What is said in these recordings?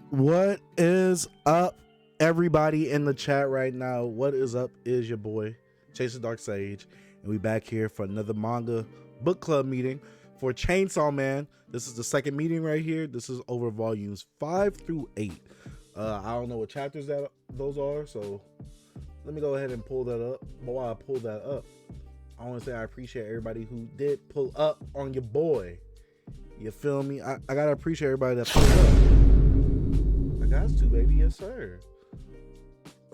What is up, everybody in the chat right now? What is up is your boy, Chase the Dark Sage, and we back here for another manga book club meeting for Chainsaw Man. This is the second meeting right here. This is over volumes 5 through 8. I don't know what chapters those are, so let me go ahead and pull that up. But while I pull that up, I want to say I appreciate everybody who did pull up on your boy. You feel me? I gotta appreciate everybody that pulled up. I got to, baby. Yes, sir.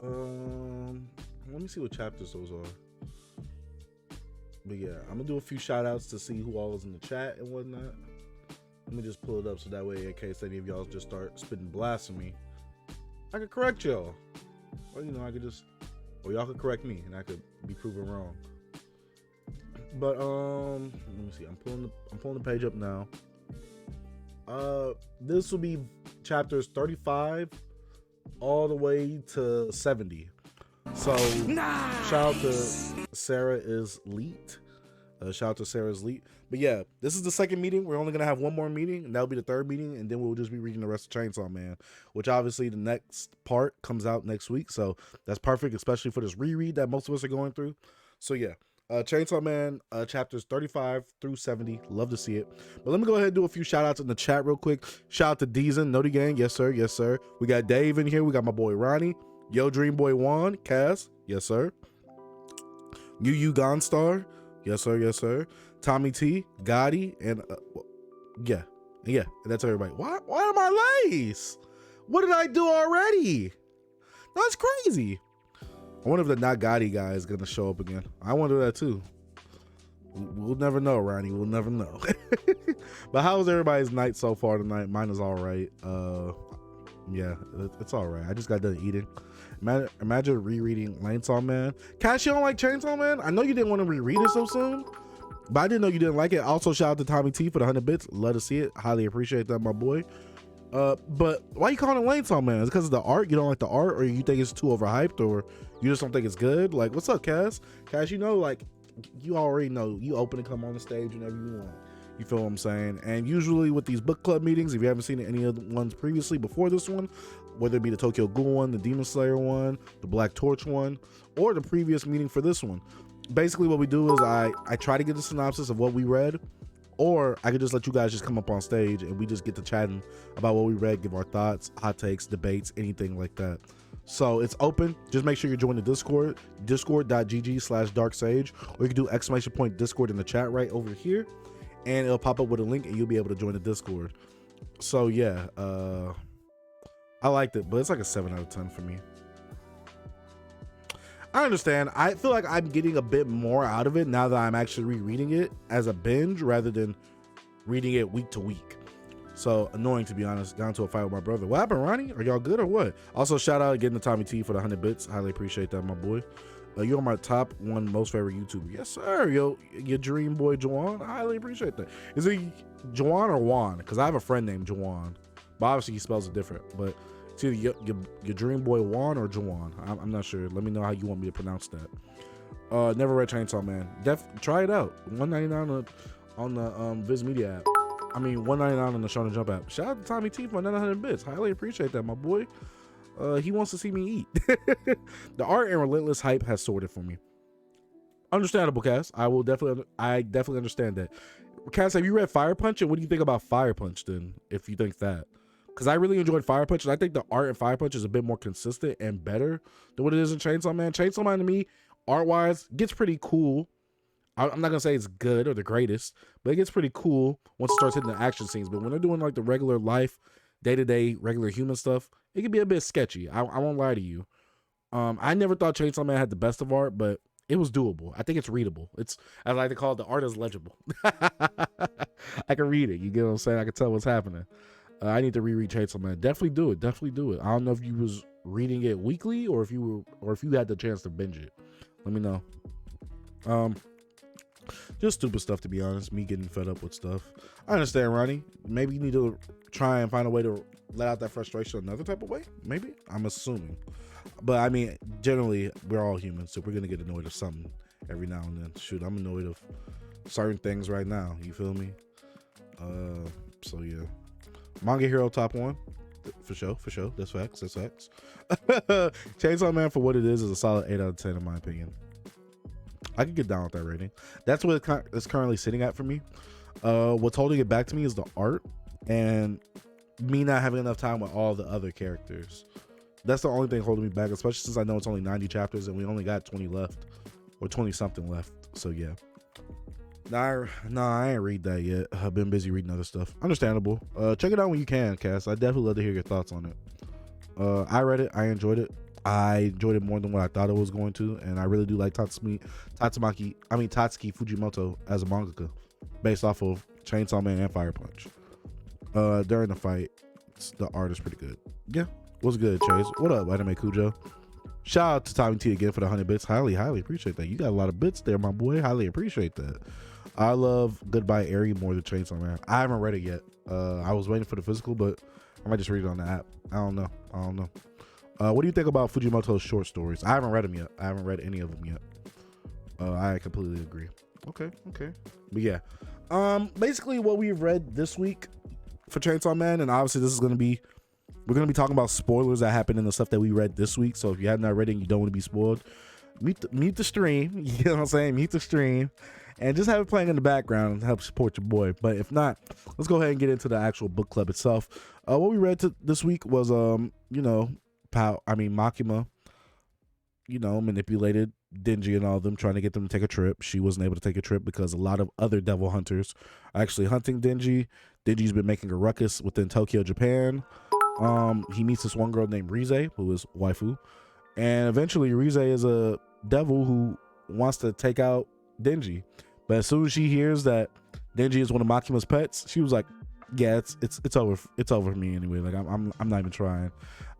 Let me see what chapters those are. But yeah, I'm gonna do a few shout outs to see who all is in the chat and whatnot. Let me just pull it up so that way, in case any of y'all just start spitting blasphemy, I could correct y'all. Or I could just, or y'all could correct me and I could be proven wrong. But let me see. I'm pulling the page up now. This will be chapters 35 all the way to 70. So nice. Shout out to Sarah is Leet. Shout out to Sarah's Leet. But yeah, this is the second meeting. We're only gonna have one more meeting, and that'll be the third meeting, and then we'll just be reading the rest of Chainsaw Man, which obviously the next part comes out next week. So that's perfect, especially for this reread that most of us are going through. So yeah. Chainsaw Man chapters 35 through 70. Love to see it. But let me go ahead and do a few shout outs in the chat real quick. Shout out to Deezen, Noti Gang. Yes, sir. Yes, sir. We got Dave in here. We got my boy Ronnie. Yo, Dream Boy Juan. Cass. Yes, sir. Yu Gonstar. Yes, sir. Yes, sir. Tommy T. Gotti. And yeah. And that's everybody. Why am I late? What did I do already? That's crazy. I wonder if the Not Gotti guy is gonna show up again. I wonder that too. We'll never know, Ronnie. We'll never know. But how was everybody's night so far tonight? Mine is all right. Yeah, it's all right. I just got done eating. Imagine rereading Chainsaw Man. Cash, you don't like Chainsaw Man? I know you didn't want to reread it so soon, but I didn't know you didn't like it. Also, shout out to Tommy T for the 100 bits. Love to see it. Highly appreciate that, my boy. But why you calling it Chainsaw Man? Is it because of the art? You don't like the art, or you think it's too overhyped, or you just don't think it's good? Like, what's up, Cass? Cass, like, you already know you open and come on the stage whenever you want. You feel what I'm saying? And usually with these book club meetings, if you haven't seen any of the ones previously before this one, whether it be the Tokyo Ghoul one, the Demon Slayer one, the Black Torch one, or the previous meeting for this one, basically what we do is I try to get the synopsis of what we read, or I could just let you guys just come up on stage and we just get to chatting about what we read, give our thoughts, hot takes, debates, anything like that. So it's open. Just make sure you join the Discord, discord.gg/darksage, or you can do !Discord in the chat right over here, and it'll pop up with a link and you'll be able to join the Discord. So yeah, I liked it, but it's like a 7 out of 10 for me. I understand. I feel like I'm getting a bit more out of it now that I'm actually rereading it as a binge rather than reading it week to week. So annoying, to be honest. Got into a fight with my brother. What happened, Ronnie? Are y'all good or what? Also, shout out again to Tommy T for the 100 bits. Highly appreciate that, my boy. You're my top one most favorite YouTuber. Yes, sir. Yo, your dream boy, Juwan. I highly appreciate that. Is it Juwan or Juan? Because I have a friend named Juwan, but obviously he spells it different. But it's either your dream boy Juan or Juwan. I'm not sure. Let me know how you want me to pronounce that. Never read Chainsaw Man. Try it out. $1.99 on the Viz Media app. I mean, $1.99 on the Shonen Jump app. Shout out to Tommy T for 900 bits. Highly appreciate that, my boy. He wants to see me eat. The art and relentless hype has sorted for me. Understandable, Cass. I definitely understand that. Cass, have you read Fire Punch? And what do you think about Fire Punch then, if you think that? Because I really enjoyed Fire Punch, and I think the art in Fire Punch is a bit more consistent and better than what it is in Chainsaw Man. Chainsaw Man, to me, art-wise, gets pretty cool. I'm not going to say it's good or the greatest, but it gets pretty cool once it starts hitting the action scenes. But when they're doing like the regular life, day-to-day, regular human stuff, it can be a bit sketchy. I won't lie to you. I never thought Chainsaw Man had the best of art, but it was doable. I think it's readable. It's, as I like to call it, the art is legible. I can read it. You get what I'm saying? I can tell what's happening. I need to reread Chainsaw Man. Definitely do it. Definitely do it. I don't know if you was reading it weekly or if you had the chance to binge it. Let me know. Just stupid stuff, to be honest. Me getting fed up with stuff. I understand, Ronnie. Maybe you need to try and find a way to let out that frustration another type of way. Maybe. I'm assuming. But I mean, generally, we're all humans, so we're gonna get annoyed of something every now and then. Shoot, I'm annoyed of certain things right now. You feel me? So yeah. Manga Hero top 1. For sure. That's facts. Chainsaw Man, for what it is a solid 8 out of 10 in my opinion. I could get down with that rating. That's what it's currently sitting at for me. What's holding it back to me is the art and me not having enough time with all the other characters. That's the only thing holding me back, especially since I know it's only 90 chapters and we only got 20 left, or 20 something left. So yeah. Nah, I ain't read that yet. I've been busy reading other stuff. Understandable. Check it out when you can, Cass. I definitely love to hear your thoughts on it. I read it. I enjoyed it. I enjoyed it more than what I thought it was going to, and I really do like Tatsuki Fujimoto as a mangaka, based off of Chainsaw Man and Fire Punch. During the fight, the art is pretty good. Yeah, what's good, Chase? What up, Anime Cujo? Shout out to Tommy T again for the 100 bits. Highly appreciate that. You got a lot of bits there, my boy. Highly appreciate that. I love Goodbye Eri more than Chainsaw Man. I haven't read it yet. I was waiting for the physical, but I might just read it on the app. I don't know. What do you think about Fujimoto's short stories? I haven't read them yet. I haven't read any of them yet. I completely agree. Okay. But yeah. Basically what we've read this week for Chainsaw Man, and obviously we're gonna be talking about spoilers that happened in the stuff that we read this week. So if you have not read it and you don't want to be spoiled, mute the stream. You know what I'm saying? Mute the stream and just have it playing in the background and help support your boy. But if not, let's go ahead and get into the actual book club itself. What we read this week was Makima, manipulated Denji and all of them, trying to get them to take a trip. She wasn't able to take a trip because a lot of other devil hunters are actually hunting Denji. Denji's been making a ruckus within Tokyo, Japan. He meets this one girl named Rize, who is waifu, and eventually Rize is a devil who wants to take out Denji. But as soon as she hears that Denji is one of Makima's pets, she was like, "Yeah, it's over. It's over for me anyway. Like I'm not even trying."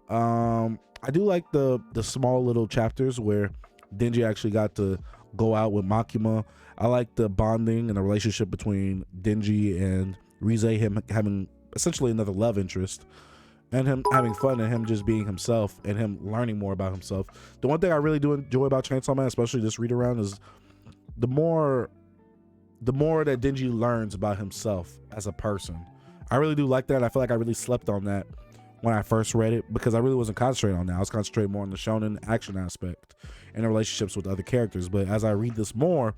I do like the small little chapters where Denji actually got to go out with Makima. I like the bonding and the relationship between Denji and Rize, him having essentially another love interest, and him having fun, and him just being himself, and him learning more about himself. The one thing I really do enjoy about Chainsaw Man, especially this read around, is the more that Denji learns about himself as a person. I really do like that. I feel like I really slept on that when I first read it, because I really wasn't concentrating on that. I was concentrating more on the shonen action aspect and the relationships with other characters. But as I read this more,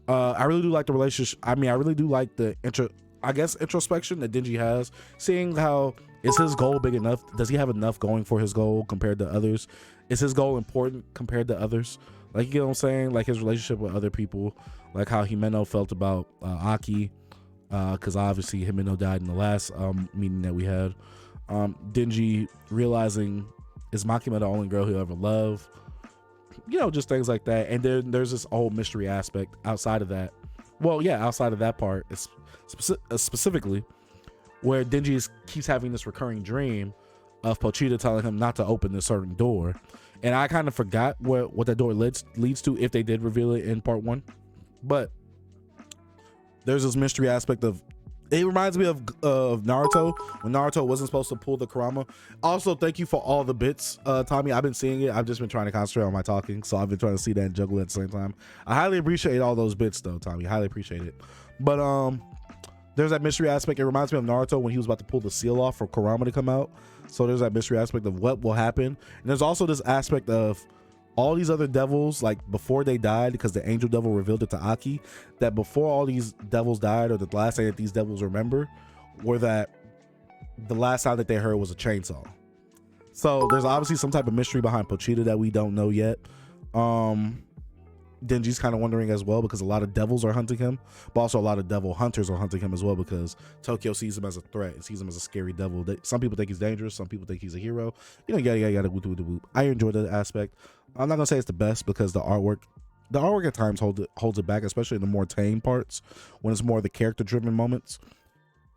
I really do like the relationship. I really do like the introspection that Denji has, seeing how, is his goal big enough? Does he have enough going for his goal compared to others? Is his goal important compared to others? Like, you know what I'm saying? Like his relationship with other people, like how Himeno felt about Aki, because obviously Himeno died in the last meeting that we had. Denji realizing, is Makima the only girl he'll ever love? Just things like that. And then there's this whole mystery aspect outside of that. Well, yeah, outside of that part, it's specifically where Denji keeps having this recurring dream of Pochita telling him not to open this certain door. And I kind of forgot what that door leads to, if they did reveal it in part 1. But there's this mystery aspect of, it reminds me of Naruto, when Naruto wasn't supposed to pull the Kurama. Also, thank you for all the bits, Tommy. I've been seeing it. I've just been trying to concentrate on my talking, so I've been trying to see that and juggle at the same time. I highly appreciate all those bits, though, Tommy. Highly appreciate it. But there's that mystery aspect. It reminds me of Naruto when he was about to pull the seal off for Kurama to come out. So there's that mystery aspect of what will happen. And there's also this aspect of all these other devils, like before they died, because the angel devil revealed it to Aki, that before all these devils died, or the last thing that these devils remember, were that the last sound that they heard was a chainsaw. So there's obviously some type of mystery behind Pochita that we don't know yet. Denji's kind of wondering as well, because a lot of devils are hunting him, but also a lot of devil hunters are hunting him as well, because Tokyo sees him as a threat and sees him as a scary devil. Some people think he's dangerous, some people think he's a hero. Yada. I enjoy that aspect. I'm not gonna say it's the best, because the artwork at times holds it back, especially in the more tame parts, when it's more the character driven moments.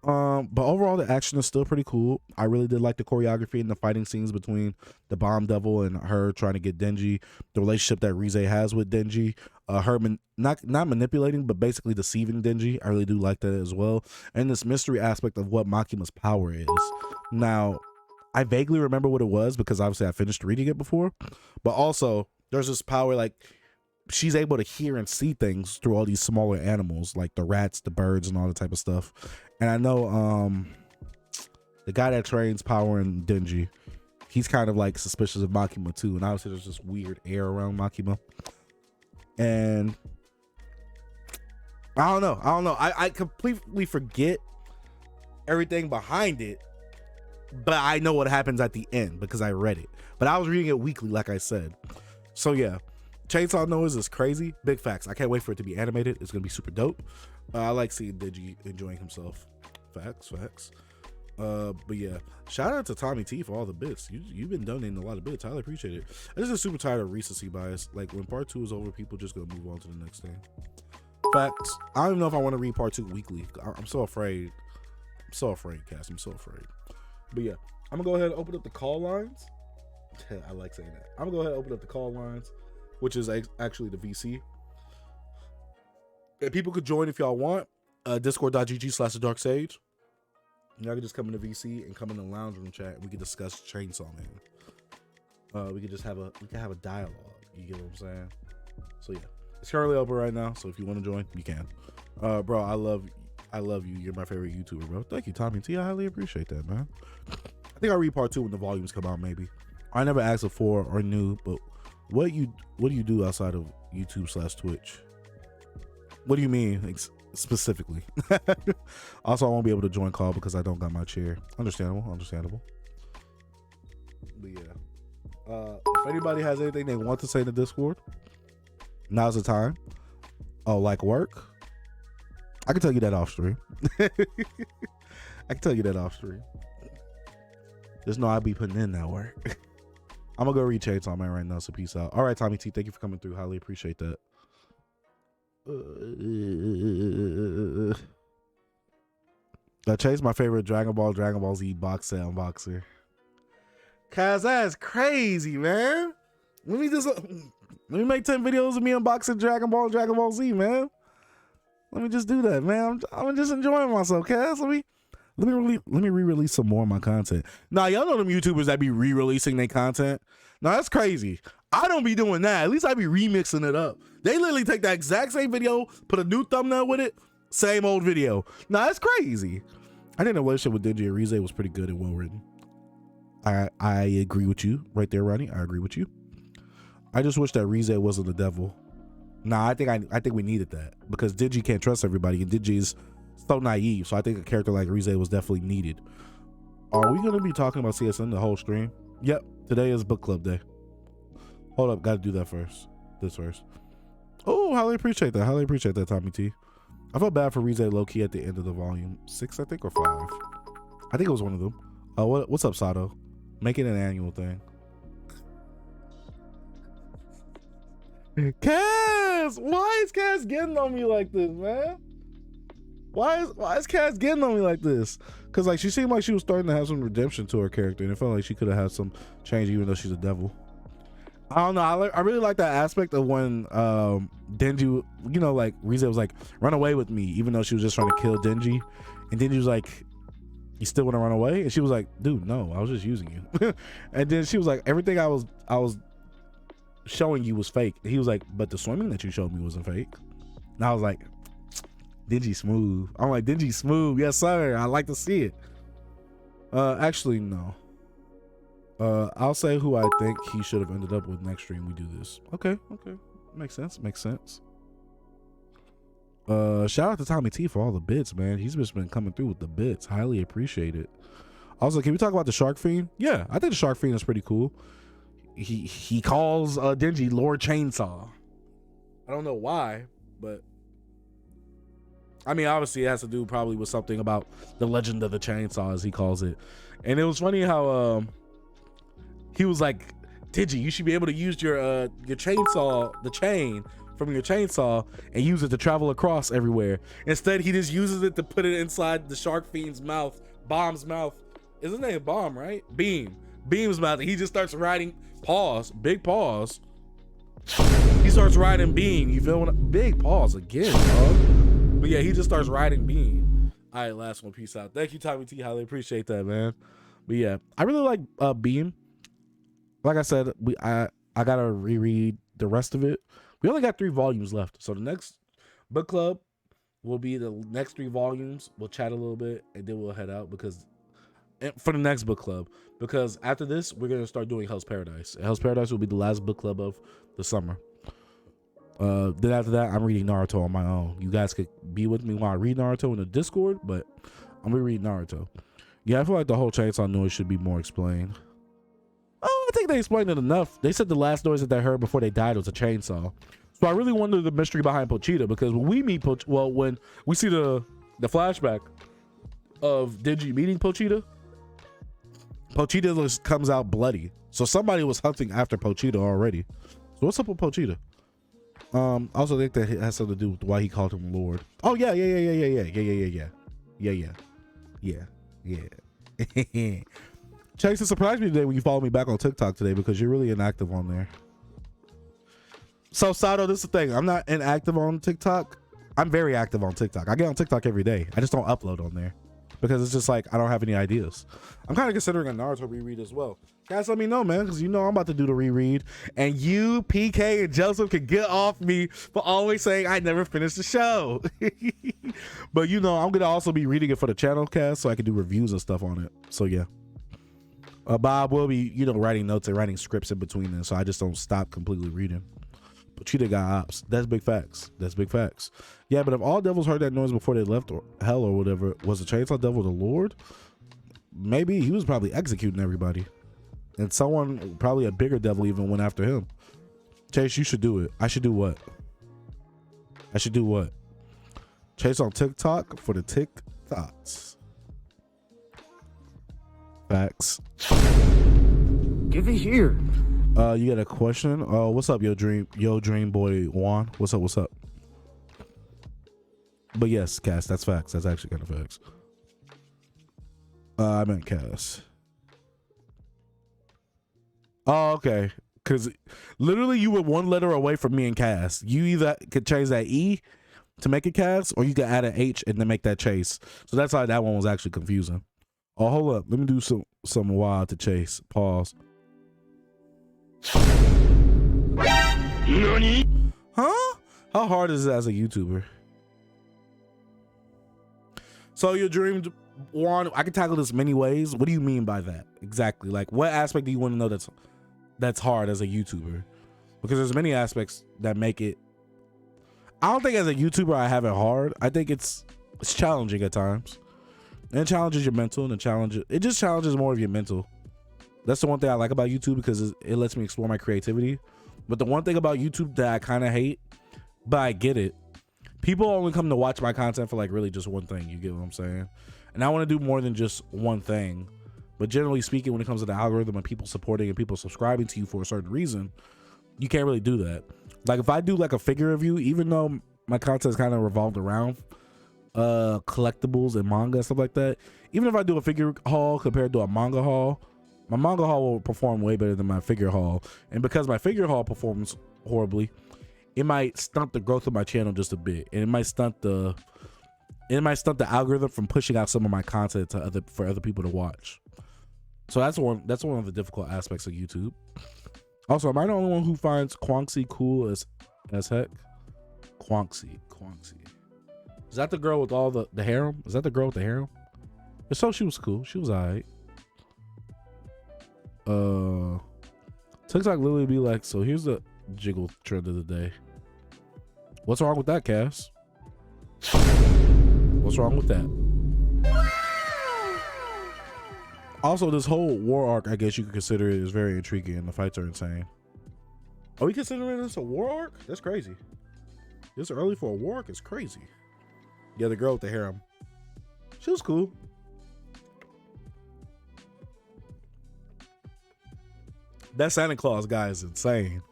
But overall, the action is still pretty cool. I really did like the choreography and the fighting scenes between the bomb devil and her trying to get Denji, the relationship that Rize has with Denji, her not manipulating, but basically deceiving Denji. I really do like that as well. And this mystery aspect of what Makima's power is. Now, I vaguely remember what it was, because obviously I finished reading it before, but also there's this power, like, she's able to hear and see things through all these smaller animals, like the rats, the birds, and all that type of stuff. And I know the guy that trains Power and Denji, he's kind of like suspicious of Makima too. And obviously there's this weird air around Makima. And I don't know. I completely forget everything behind it, but I know what happens at the end because I read it. But I was reading it weekly, like I said. So yeah, Chainsaw Noise is crazy. Big facts. I can't wait for it to be animated. It's gonna be super dope. I like seeing Digi enjoying himself. Facts. But yeah, shout out to Tommy T for all the bits. You've been donating a lot of bits. I highly appreciate it. I just super tired of recency bias. Like when part 2 is over, people just gonna move on to the next thing. Facts. I don't even know if I want to read part 2 weekly. I'm so afraid. Cass. I'm so afraid. But yeah, I'm gonna go ahead and open up the call lines. I like saying that. I'm gonna go ahead and open up the call lines, which is actually the VC. And people could join if y'all want. Discord.gg/thedarksage. Y'all can just come in the VC and come in the lounge room chat and we can discuss Chainsaw Man. We could just have a dialogue. You get what I'm saying? So yeah, it's currently open right now. So if you want to join, you can. Bro, I love you. You're my favorite YouTuber, bro. Thank you, Tommy T. I highly appreciate that, man. I think I'll read part 2 when the volumes come out, maybe. I never asked before or knew, but what do you do outside of YouTube/Twitch? What do you mean, like, specifically? Also, I won't be able to join call because I don't got my chair. Understandable. But yeah, if anybody has anything they want to say in the Discord, now's the time. Oh, like work? I can tell you that off stream. Just know I'll be putting in that work. I'm gonna go read Chainsaw Man right now, so peace out. All right, Tommy T, thank you for coming through. Highly appreciate that. Chase, my favorite Dragon Ball Z box set unboxer. Cause that's crazy, man. Let me make 10 videos of me unboxing Dragon Ball Z, man. Let me just do that, man. I'm just enjoying myself, Caz. Let me re-release some more of my content. Nah, y'all know them YouTubers that be re-releasing their content. Nah, that's crazy. I don't be doing that. At least I be remixing it up. They literally take that exact same video, put a new thumbnail with it, same old video. Nah, that's crazy. I think the relationship with Denji and Rize was pretty good and well written. I agree with you right there, Ronnie. I agree with you. I just wish that Rize wasn't the devil. Nah, I think we needed that because Denji can't trust everybody and Denji is so naive. So I think a character like Rize was definitely needed. Are we gonna be talking about CSN the whole stream? Yep. Today is book club day. Hold up, gotta do that first. This first. Oh, highly appreciate that, Tommy T. I felt bad for Rize low-key at the end of the volume 6, I think, or 5. I think it was one of them. What's up, Sato? Make it an annual thing. Cass! Why is Cass getting on me like this, man? Why is Cass getting on me like this? Because like she seemed like she was starting to have some redemption to her character, and it felt like she could have had some change even though she's a devil. I don't know. I really like that aspect of when Denji, you know, like Rize was like, run away with me, even though she was just trying to kill Denji. And Denji was like, you still want to run away? And she was like, dude, no, I was just using you. And then she was like, everything I was showing you was fake. And he was like, but the swimming that you showed me wasn't fake. And I was like, Denji smooth. I'm like, Denji smooth. Yes, sir. I like to see it. Actually, no. I'll say who I think he should have ended up with next stream we do this. Okay. Makes sense. Shout out to Tommy T for all the bits, man. He's just been coming through with the bits. Highly appreciate it. Also, can we talk about the Shark Fiend? Yeah, I think the Shark Fiend is pretty cool. He calls Denji Lord Chainsaw. I don't know why, but I mean, obviously it has to do probably with something about the legend of the chainsaw, as he calls it. And it was funny how he was like, Denji, you should be able to use your chainsaw, the chain from your chainsaw, and use it to travel across everywhere. Instead, he just uses it to put it inside the Shark Fiend's mouth, Bomb's mouth. Is his name Bomb, right? Beam's mouth. And he just starts riding, big pause. He starts riding Beam. You feel what? Big pause again, dog. But yeah, he just starts riding Beam. All right, last one. Peace out. Thank you, Tommy T. Highly appreciate that, man. But yeah, I really like Beam. Like I said, I gotta reread the rest of it. We only got 3 volumes left, so the next book club will be the next 3 volumes. We'll chat a little bit and then we'll head out because for the next book club, because after this we're gonna start doing Hell's Paradise. Hell's Paradise will be the last book club of the summer. Then after that, I'm reading Naruto on my own. You guys could be with me while I read Naruto in the Discord, but I'm gonna read Naruto. Yeah, I feel like the whole chainsaw noise should be more explained. Oh, I think they explained it enough. They said the last noise that they heard before they died was a chainsaw. So I really wonder the mystery behind Pochita, because when we meet when we see the flashback of Denji meeting Pochita just comes out bloody. So somebody was hunting after Pochita already. So what's up with Pochita? Also think that it has something to do with why he called him Lord. Oh yeah. Chase, it surprised me today when you followed me back on TikTok today, because you're really inactive on there. So Sato, this is the thing. I'm not inactive on TikTok. I'm very active on TikTok. I get on TikTok every day. I just don't upload on there because it's just like I don't have any ideas. I'm kind of considering a Naruto reread as well. Guys, let me know, man, because you know I'm about to do the reread, and you, PK, and Joseph can get off me for always saying I never finished the show. But you know I'm gonna also be reading it for the channel cast, so I can do reviews and stuff on it. So yeah. Bob will be, writing notes and writing scripts in between them, so I just don't stop completely reading. But Cheetah got ops. That's big facts. That's big facts. Yeah, but if all devils heard that noise before they left hell or whatever, was the chainsaw devil the Lord? Maybe he was probably executing everybody, and someone, probably a bigger devil, even went after him. Chase, you should do it. I should do what? Chase on TikTok for the tick thoughts. Facts. Give it here. You got a question? What's up, yo dream boy Juan? What's up? But yes, Cass, that's facts. That's actually kind of facts. I meant Cass. Oh, okay. Because literally you were one letter away from me and Cass. You either could change that E to make it Cass, or you could add an H and then make that Chase. So that's why that one was actually confusing. Oh, hold up. Let me do some wild to Chase. Pause. Nani? Huh? How hard is it as a YouTuber? So your dream, Juan, I can tackle this many ways. What do you mean by that exactly? Like, what aspect do you want to know that's hard as a YouTuber? Because there's many aspects that make it. I don't think as a YouTuber I have it hard. I think it's challenging at times. And it challenges your mental, and it just challenges more of your mental. That's the one thing I like about YouTube, because it lets me explore my creativity. But the one thing about YouTube that I kind of hate, but I get it, people only come to watch my content for like really just one thing. You get what I'm saying? And I want to do more than just one thing. But generally speaking, when it comes to the algorithm and people supporting and people subscribing to you for a certain reason, you can't really do that. Like if I do like a figure review, even though my content is kind of revolved around collectibles and manga and stuff like that, even if I do a figure haul compared to a manga haul, my manga haul will perform way better than my figure haul. And because my figure haul performs horribly, it might stunt the growth of my channel just a bit, and it might stunt the algorithm from pushing out some of my content to for other people to watch. So that's one of the difficult aspects of YouTube. Also, am I the only one who finds Quanxi cool as heck? Quanxi. Is that the girl with all the harem? Is that the girl with the harem? If so, she was cool. She was alright. TikTok literally be like, so here's the jiggle trend of the day. What's wrong with that, Cass? What's wrong with that? Also, this whole war arc, I guess you could consider it, is very intriguing, and the fights are insane. Are we considering this a war arc? That's crazy. This early for a war arc is crazy. Yeah, the girl with the harem. She was cool. That Santa Claus guy is insane.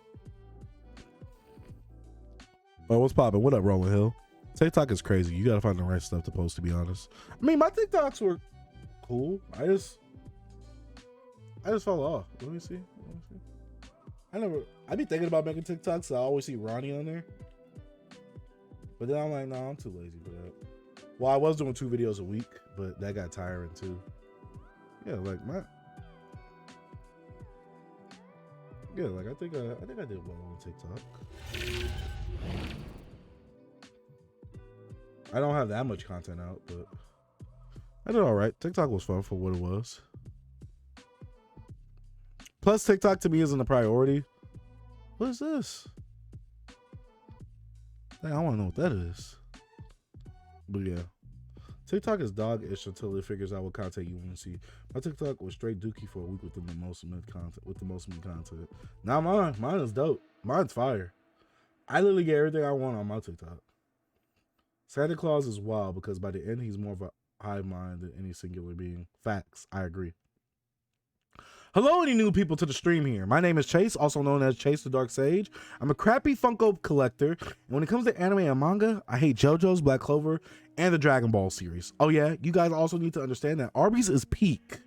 Oh, what's poppin'? What up, Rolling Hill? TikTok is crazy. You gotta find the right stuff to post, to be honest. I mean, my TikToks were cool. I just fell off. Let me see. I be thinking about making TikToks, so I always see Ronnie on there. But then I'm like, no, I'm too lazy for that. Well, I was doing 2 videos a week, but that got tiring too. Yeah, like I think I did well on TikTok. I don't have that much content out, but I did all right. TikTok was fun for what it was. Plus, TikTok to me isn't a priority. What is this? Dang, I want to know what that is. But yeah. TikTok is dog-ish until it figures out what content you want to see. My TikTok was straight dookie for a week with the most mid content. Now mine is dope. Mine's fire. I literally get everything I want on my TikTok. Santa Claus is wild because by the end he's more of a hive mind than any singular being. Facts. I agree. Hello, any new people to the stream here. My name is Chase, also known as Chase the Dark Sage. I'm a crappy Funko collector, and when it comes to anime and manga, I hate JoJo's, Black Clover, and the Dragon Ball series. Oh yeah, you guys also need to understand that Arby's is peak.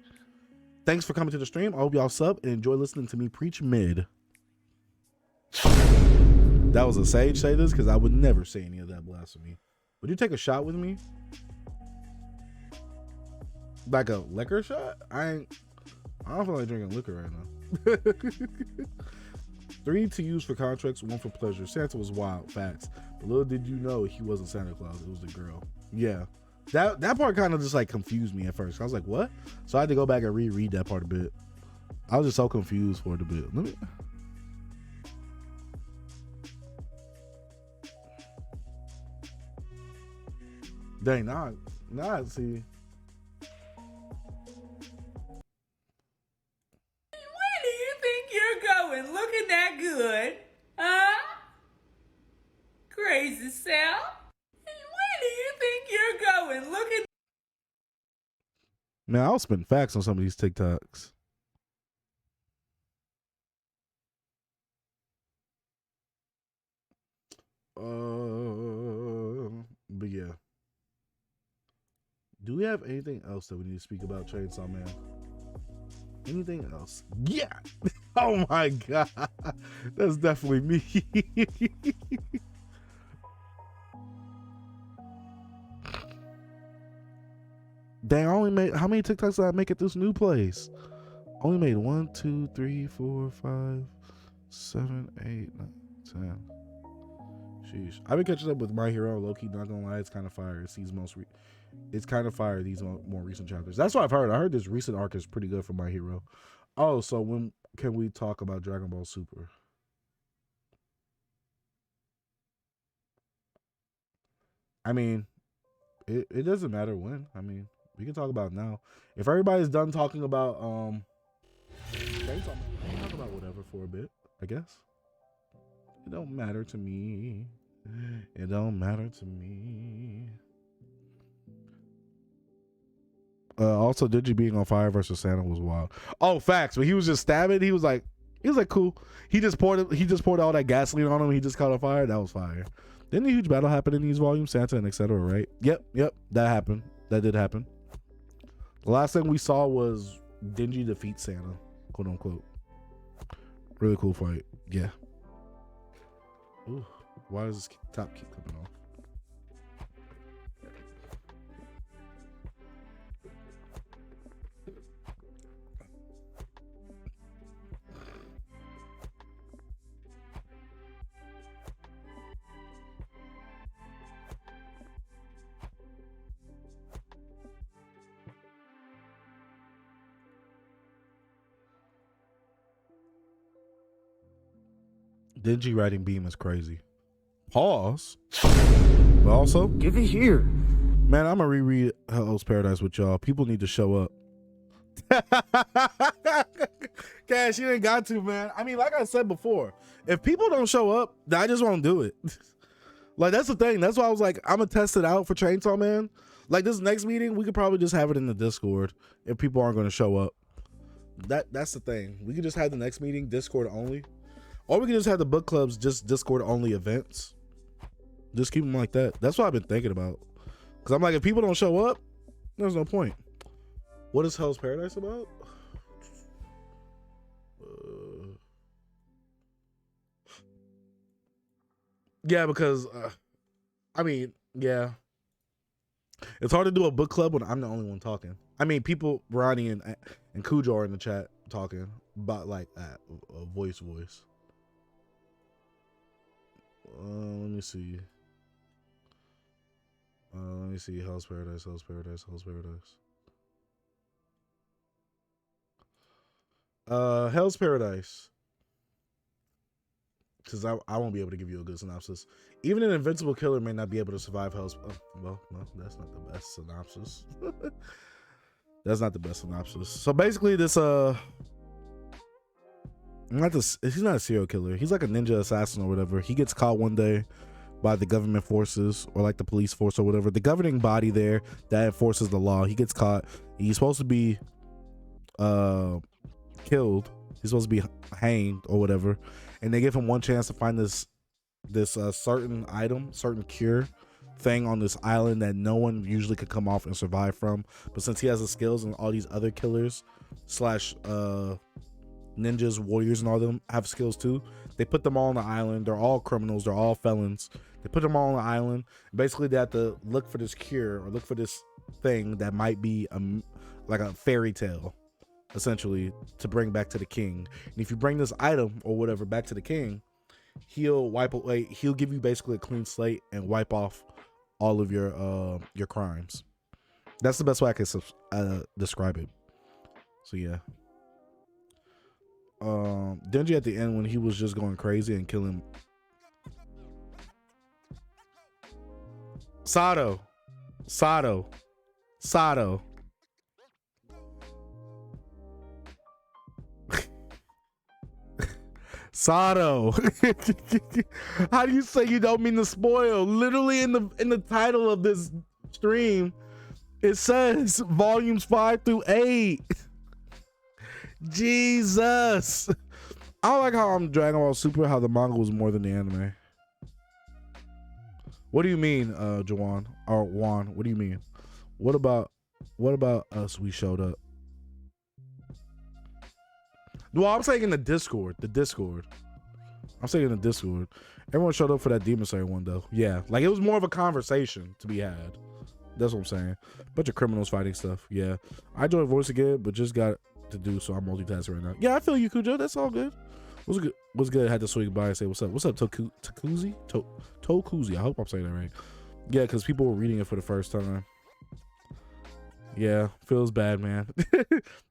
Thanks for coming to the stream. I hope y'all sub and enjoy listening to me preach mid. That was a Sage say this because I would never say any of that blasphemy. Would you take a shot with me? Like a liquor shot? I don't feel like drinking liquor right now. 3 to use for contracts, 1 for pleasure. Santa was wild, facts. But little did you know he wasn't Santa Claus, it was the girl. Yeah. That part kind of just like confused me at first. I was like, what? So I had to go back and reread that part a bit. I was just so confused for it a bit. Let me... Dang, now I see. Where do you think you're going looking that good? Huh? Crazy self? Where do you think you're going looking? Man, I'll spend facts on some of these TikToks. But yeah. Do we have anything else that we need to speak about Chainsaw Man? Anything else? Yeah. Oh my god. That's definitely me. Dang, I only made, how many TikToks did I make at this new place? Only made 1, 2, 3, 4, 5, 7, 8, 9, 10. Sheesh. I've been catching up with My Hero, low-key, not gonna lie, it's kind of fire. It's kind of fire, these more recent chapters. That's what I've heard. I heard this recent arc is pretty good for My Hero. Oh, so when can we talk about Dragon Ball Super? I mean, it doesn't matter when. I mean, we can talk about it now. If everybody's done talking about Chainsaw Man, we can talk about whatever for a bit, I guess. It don't matter to me. It don't matter to me. Also, Digi being on fire versus Santa was wild. Oh, facts. But he was just stabbing. He was like, cool. He just poured all that gasoline on him. He just caught on fire. That was fire. Didn't a huge battle happen in these volumes, Santa and etc. Right? Yep. That happened. That did happen. The last thing we saw was Denji defeat Santa, quote unquote. Really cool fight. Yeah. Ooh, why does this top keep coming off? Denji riding beam is crazy. Pause. But also, Give it here. man, I'm gonna reread Hell's Paradise with y'all. People need to show up. Cash, you ain't got to, man. I mean, like I said before, if people don't show up, then I just won't do it. Like, that's the thing. That's why I was like, I'm gonna test it out for Chainsaw Man. Like, this next meeting, we could probably just have it in the Discord if people aren't gonna show up. That's the thing. We could just have the next meeting Discord only. Or we can just have the book clubs just Discord only events. Just keep them like that. That's what I've been thinking about. Because I'm like, if people don't show up, there's no point. What is Hell's Paradise about? Yeah, because, I mean, yeah. It's hard to do a book club when I'm the only one talking. I mean, people, Ronnie and Cujo are in the chat talking about like that, voice. Let me see. Hell's Paradise. Hell's Paradise. Because I won't be able to give you a good synopsis. Even an invincible killer may not be able to survive Hell's. Well, that's not the best synopsis. That's not the best synopsis. So basically, this he's not a serial killer. He's like a ninja assassin or whatever. He gets caught one day by the government forces or like the police force or whatever. The governing body there that enforces the law. He gets caught. He's supposed to be killed. He's supposed to be hanged or whatever. And they give him one chance to find this certain item, certain cure thing on this island that no one usually could come off and survive from. But since he has the skills and all these other killers / ninjas, warriors, and all them have skills too, they put them all on the island. They're all criminals. They're all felons. They put them all on the island. Basically, they have to look for this cure or look for this thing that might be like a fairy tale, essentially, to bring back to the king. And if you bring this item or whatever back to the king, he'll give you basically a clean slate and wipe off all of your crimes. That's the best way I can describe it. So yeah. Denji at the end, when he was just going crazy and killing Sato. Sato. How do you say you don't mean to spoil? Literally in the title of this stream, it says volumes 5 through 8. Jesus. I don't like how I'm Dragon Ball Super, how the manga was more than the anime. What do you mean, Jawan or Juan? What do you mean? What about us? We showed up. Well, I'm saying in the Discord. I'm saying in the Discord. Everyone showed up for that Demon Slayer one though. Yeah, like it was more of a conversation to be had. That's what I'm saying. Bunch of criminals fighting stuff. Yeah, I joined Voice again, but just got to do, so I'm multitasking right now. Yeah, I feel you, Kujo. That's all good. What's good? I had to swing by and say what's up. What's up, Tokuzi? Tokuzi. I hope I'm saying that right. Yeah, because people were reading it for the first time. Yeah, feels bad, man.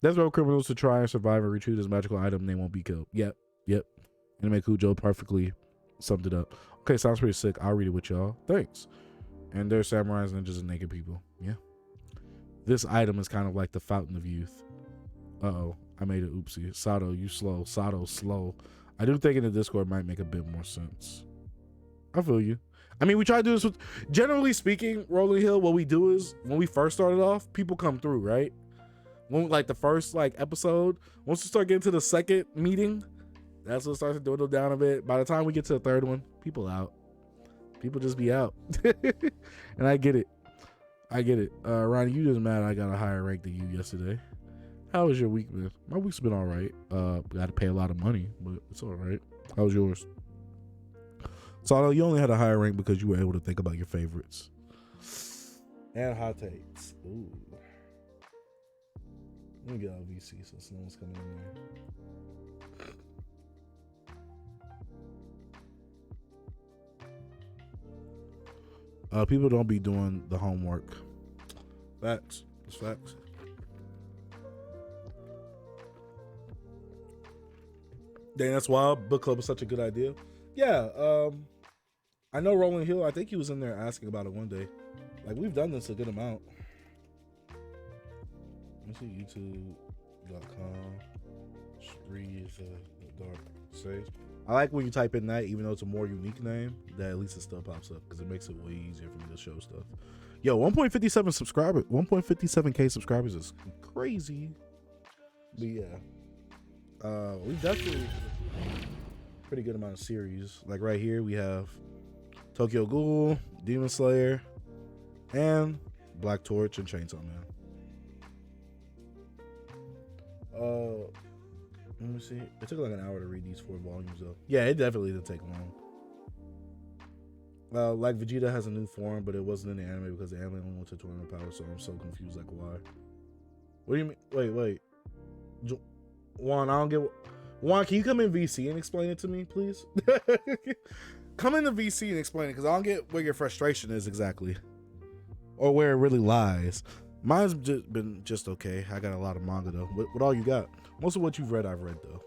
That's why criminals to try and survive and retrieve this magical item, they won't be killed. Yep. Anime Kujo perfectly summed it up. Okay, sounds pretty sick. I'll read it with y'all. Thanks. And there's samurais, ninjas, and naked people. Yeah. This item is kind of like the fountain of youth. Uh-oh, I made an oopsie. Sato, you slow. Sato, slow. I do think in the Discord might make a bit more sense. I feel you. I mean, we try to do this with, generally speaking, Rolling Hill, what we do is, when we first started off, people come through, right? When, like, the first, episode, once we start getting to the second meeting, that's when it starts to dwindle down a bit. By the time we get to the third one, people out. People just be out. And I get it. Ronnie, you just mad I got a higher rank than you yesterday. How was your week, man? My week's been all right. Got to pay a lot of money, but it's all right. How was yours? So I know you only had a higher rank because you were able to think about your favorites. And hot takes. Ooh. Let me get out of VC since no one's coming in there. People don't be doing the homework. Facts. It's facts. Dang, that's why book club is such a good idea. Yeah, I know Rolling Hill, I think he was in there asking about it one day. Like, we've done this a good amount. Let me see, youtube.com. Read dark sage. I like when you type in that, even though it's a more unique name, that at least it still pops up because it makes it way easier for me to show stuff. Yo, 1.57K subscribers is crazy. But yeah. We definitely pretty good amount of series. Like right here we have Tokyo Ghoul, Demon Slayer, and Black Torch and Chainsaw Man. Let me see. It took like an hour to read these 4 volumes though. Yeah, it definitely didn't take long. Like Vegeta has a new form, but it wasn't in the anime because the anime only went to tournament power, so I'm so confused like why. What do you mean? Wait. Juan, I don't get. Juan, can you come in VC and explain it to me, please? Come into VC and explain it, because I don't get where your frustration is exactly, or where it really lies. Mine's just been just okay. I got a lot of manga though. What all you got? Most of what you've read, I've read though.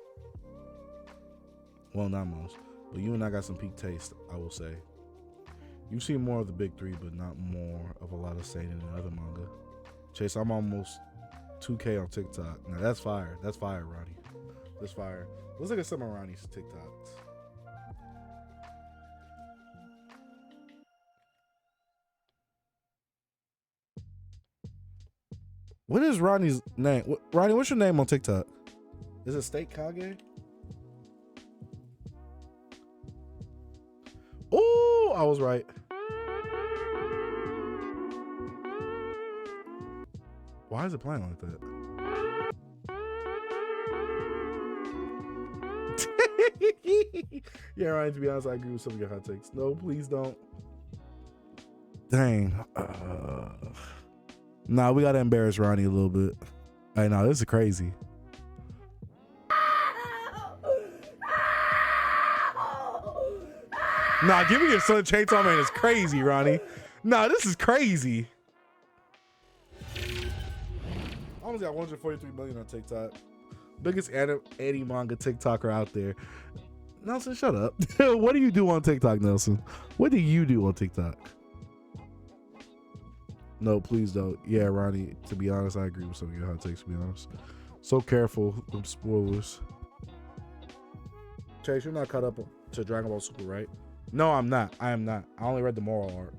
Well, not most, but you and I got some peak taste, I will say. You've seen more of the big three, but not more of a lot of seinen and other manga. Chase, I'm almost 2K on TikTok. Now that's fire. That's fire, Ronnie. That's fire. Let's look at some of Ronnie's TikToks. What is Ronnie's name? Ronnie, what's your name on TikTok? Is it State Kage? Oh, I was right. Why is it playing like that? Yeah, Ryan, to be honest, I agree with some of your hot takes. No, please don't. Dang. Nah, we gotta embarrass Ronnie a little bit. Hey, no, this is crazy. Nah, giving your son Chainsaw Man is crazy, Ronnie. Nah, this is crazy. I almost got 143 million on TikTok. Biggest anti-manga TikToker out there. Nelson, shut up. What do you do on TikTok, Nelson? What do you do on TikTok? No, please don't. Yeah, Ronnie, to be honest, I agree with some of your hot takes, to be honest. So careful with spoilers. Chase, you're not caught up to Dragon Ball Super, right? No, I'm not. I am not. I only read the moral arc.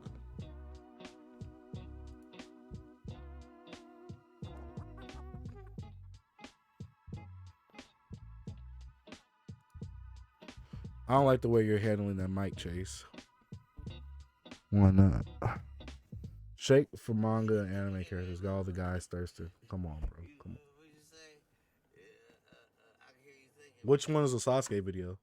I don't like the way you're handling that mic, Chase. Why not? Shake for manga and anime characters. Got all the guys thirsty. Come on, bro. Come on. Which one is the Sasuke video?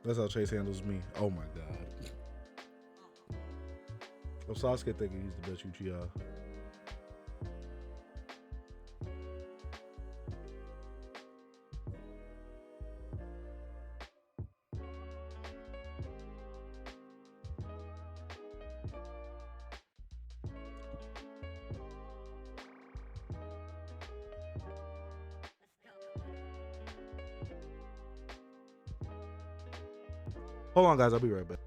That's how Chase handles me. Oh my god. Well, Sasuke thinking he's the best Uchiha. Hold on, guys. I'll be right back.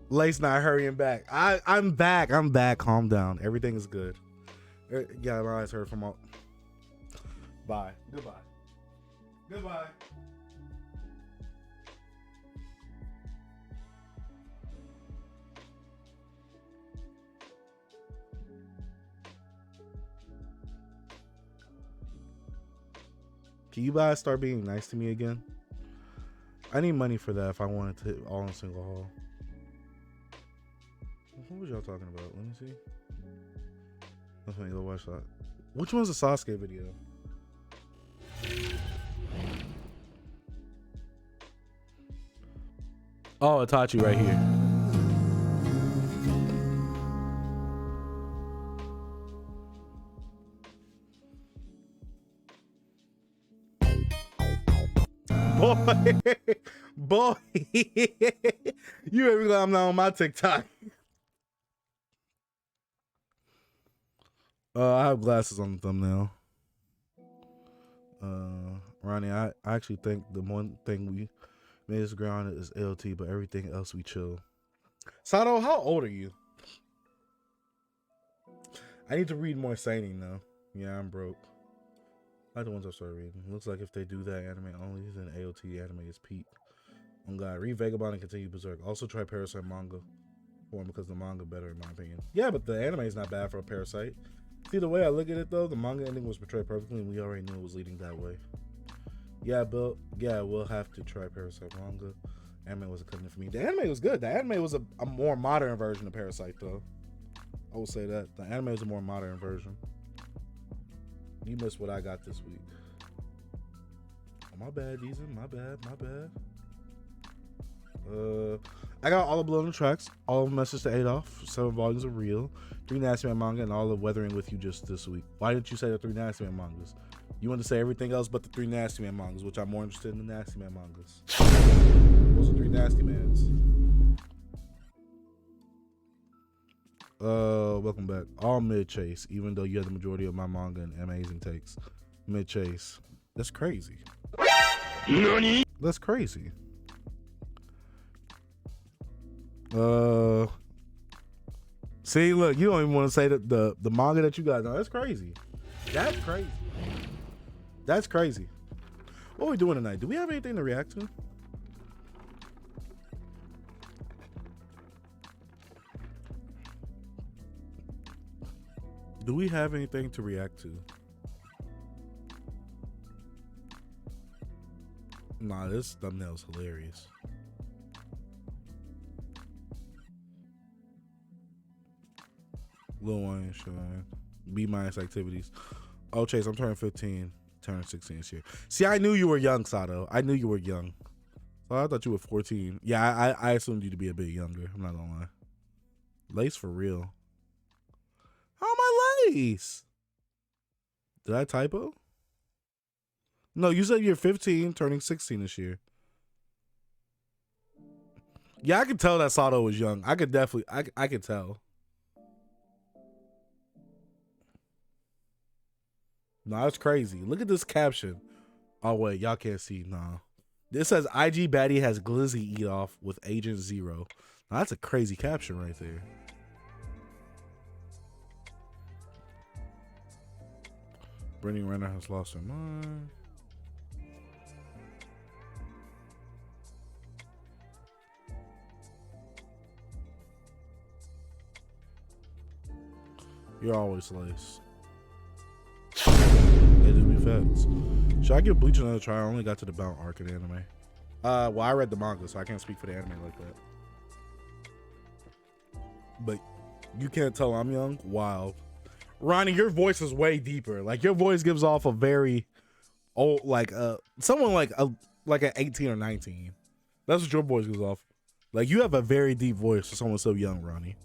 Lace not hurrying back. I'm back. I'm back. Calm down. Everything is good. Yeah, my eyes hurt from all. Bye. Goodbye. Goodbye. Can you guys start being nice to me again? I need money for that if I wanted to hit all in a single haul. What was y'all talking about? Let me see. Let's make a watch that. Which one's the Sasuke video? Oh, Itachi right here. Boy, boy, you ever glad I'm not on my TikTok? I have glasses on the thumbnail. Ronnie, I actually think the one thing we made us grounded is LT, but everything else we chill. Sato, how old are you? I need to read more seinen though. Yeah, I'm broke. I like the ones I started reading. Looks like if they do that anime only, then AOT anime is peak. Oh God, read Vagabond and continue Berserk. Also try Parasite manga for him because the manga better in my opinion. Yeah, but the anime is not bad for a Parasite. See, the way I look at it though, the manga ending was portrayed perfectly and we already knew it was leading that way. Yeah, Bill. Yeah, we'll have to try Parasite manga. Anime wasn't cutting it for me. The anime was good. The anime was a more modern version of Parasite though. I will say that. The anime is a more modern version. You missed what I got this week. Oh, my bad, Deezen. My bad. I got all the Blood on the Tracks, all of Message to Adolf, 7 volumes of Real, 3 Nasty Man manga, and all of Weathering with You just this week. Why didn't you say the 3 Nasty Man mangas? You want to say everything else but the 3 Nasty Man mangas, which I'm more interested in the Nasty Man mangas. Those are 3 Nasty Mans. Welcome back. All mid chase, even though you have the majority of my manga and amazing takes. Mid chase. That's crazy. Nani? That's crazy. See, look, you don't even want to say that the manga that you guys know. That's crazy. That's crazy. That's crazy. What are we doing tonight? Do we have anything to react to? Do we have anything to react to? Nah, this thumbnail's hilarious. Lil Wayne, Shine, B- activities. Oh, Chase, I'm turning 15, turning 16 this year. See, I knew you were young, Sato. I knew you were young. So I thought you were 14. Yeah, I assumed you to be a bit younger. I'm not gonna lie. Lace for real. How am I Lace? Did I typo? No, you said you're 15, turning 16 this year. Yeah, I could tell that Sato was young. I could definitely, I could tell. No, that's crazy. Look at this caption. Oh, wait, y'all can't see. Nah. This says, IG baddie has glizzy eat off with Agent Zero. Now, that's a crazy caption right there. Brittany Renner has lost her mind. You're always Lace. They do be facts. Should I give Bleach another try? I only got to the Bound arc in anime. Well, I read the manga, so I can't speak for the anime like that. But you can't tell I'm young? Wild. Ronnie, your voice is way deeper. Like, your voice gives off a very old, like, someone like an 18 or 19. That's what your voice gives off. Like, you have a very deep voice for someone so young, Ronnie.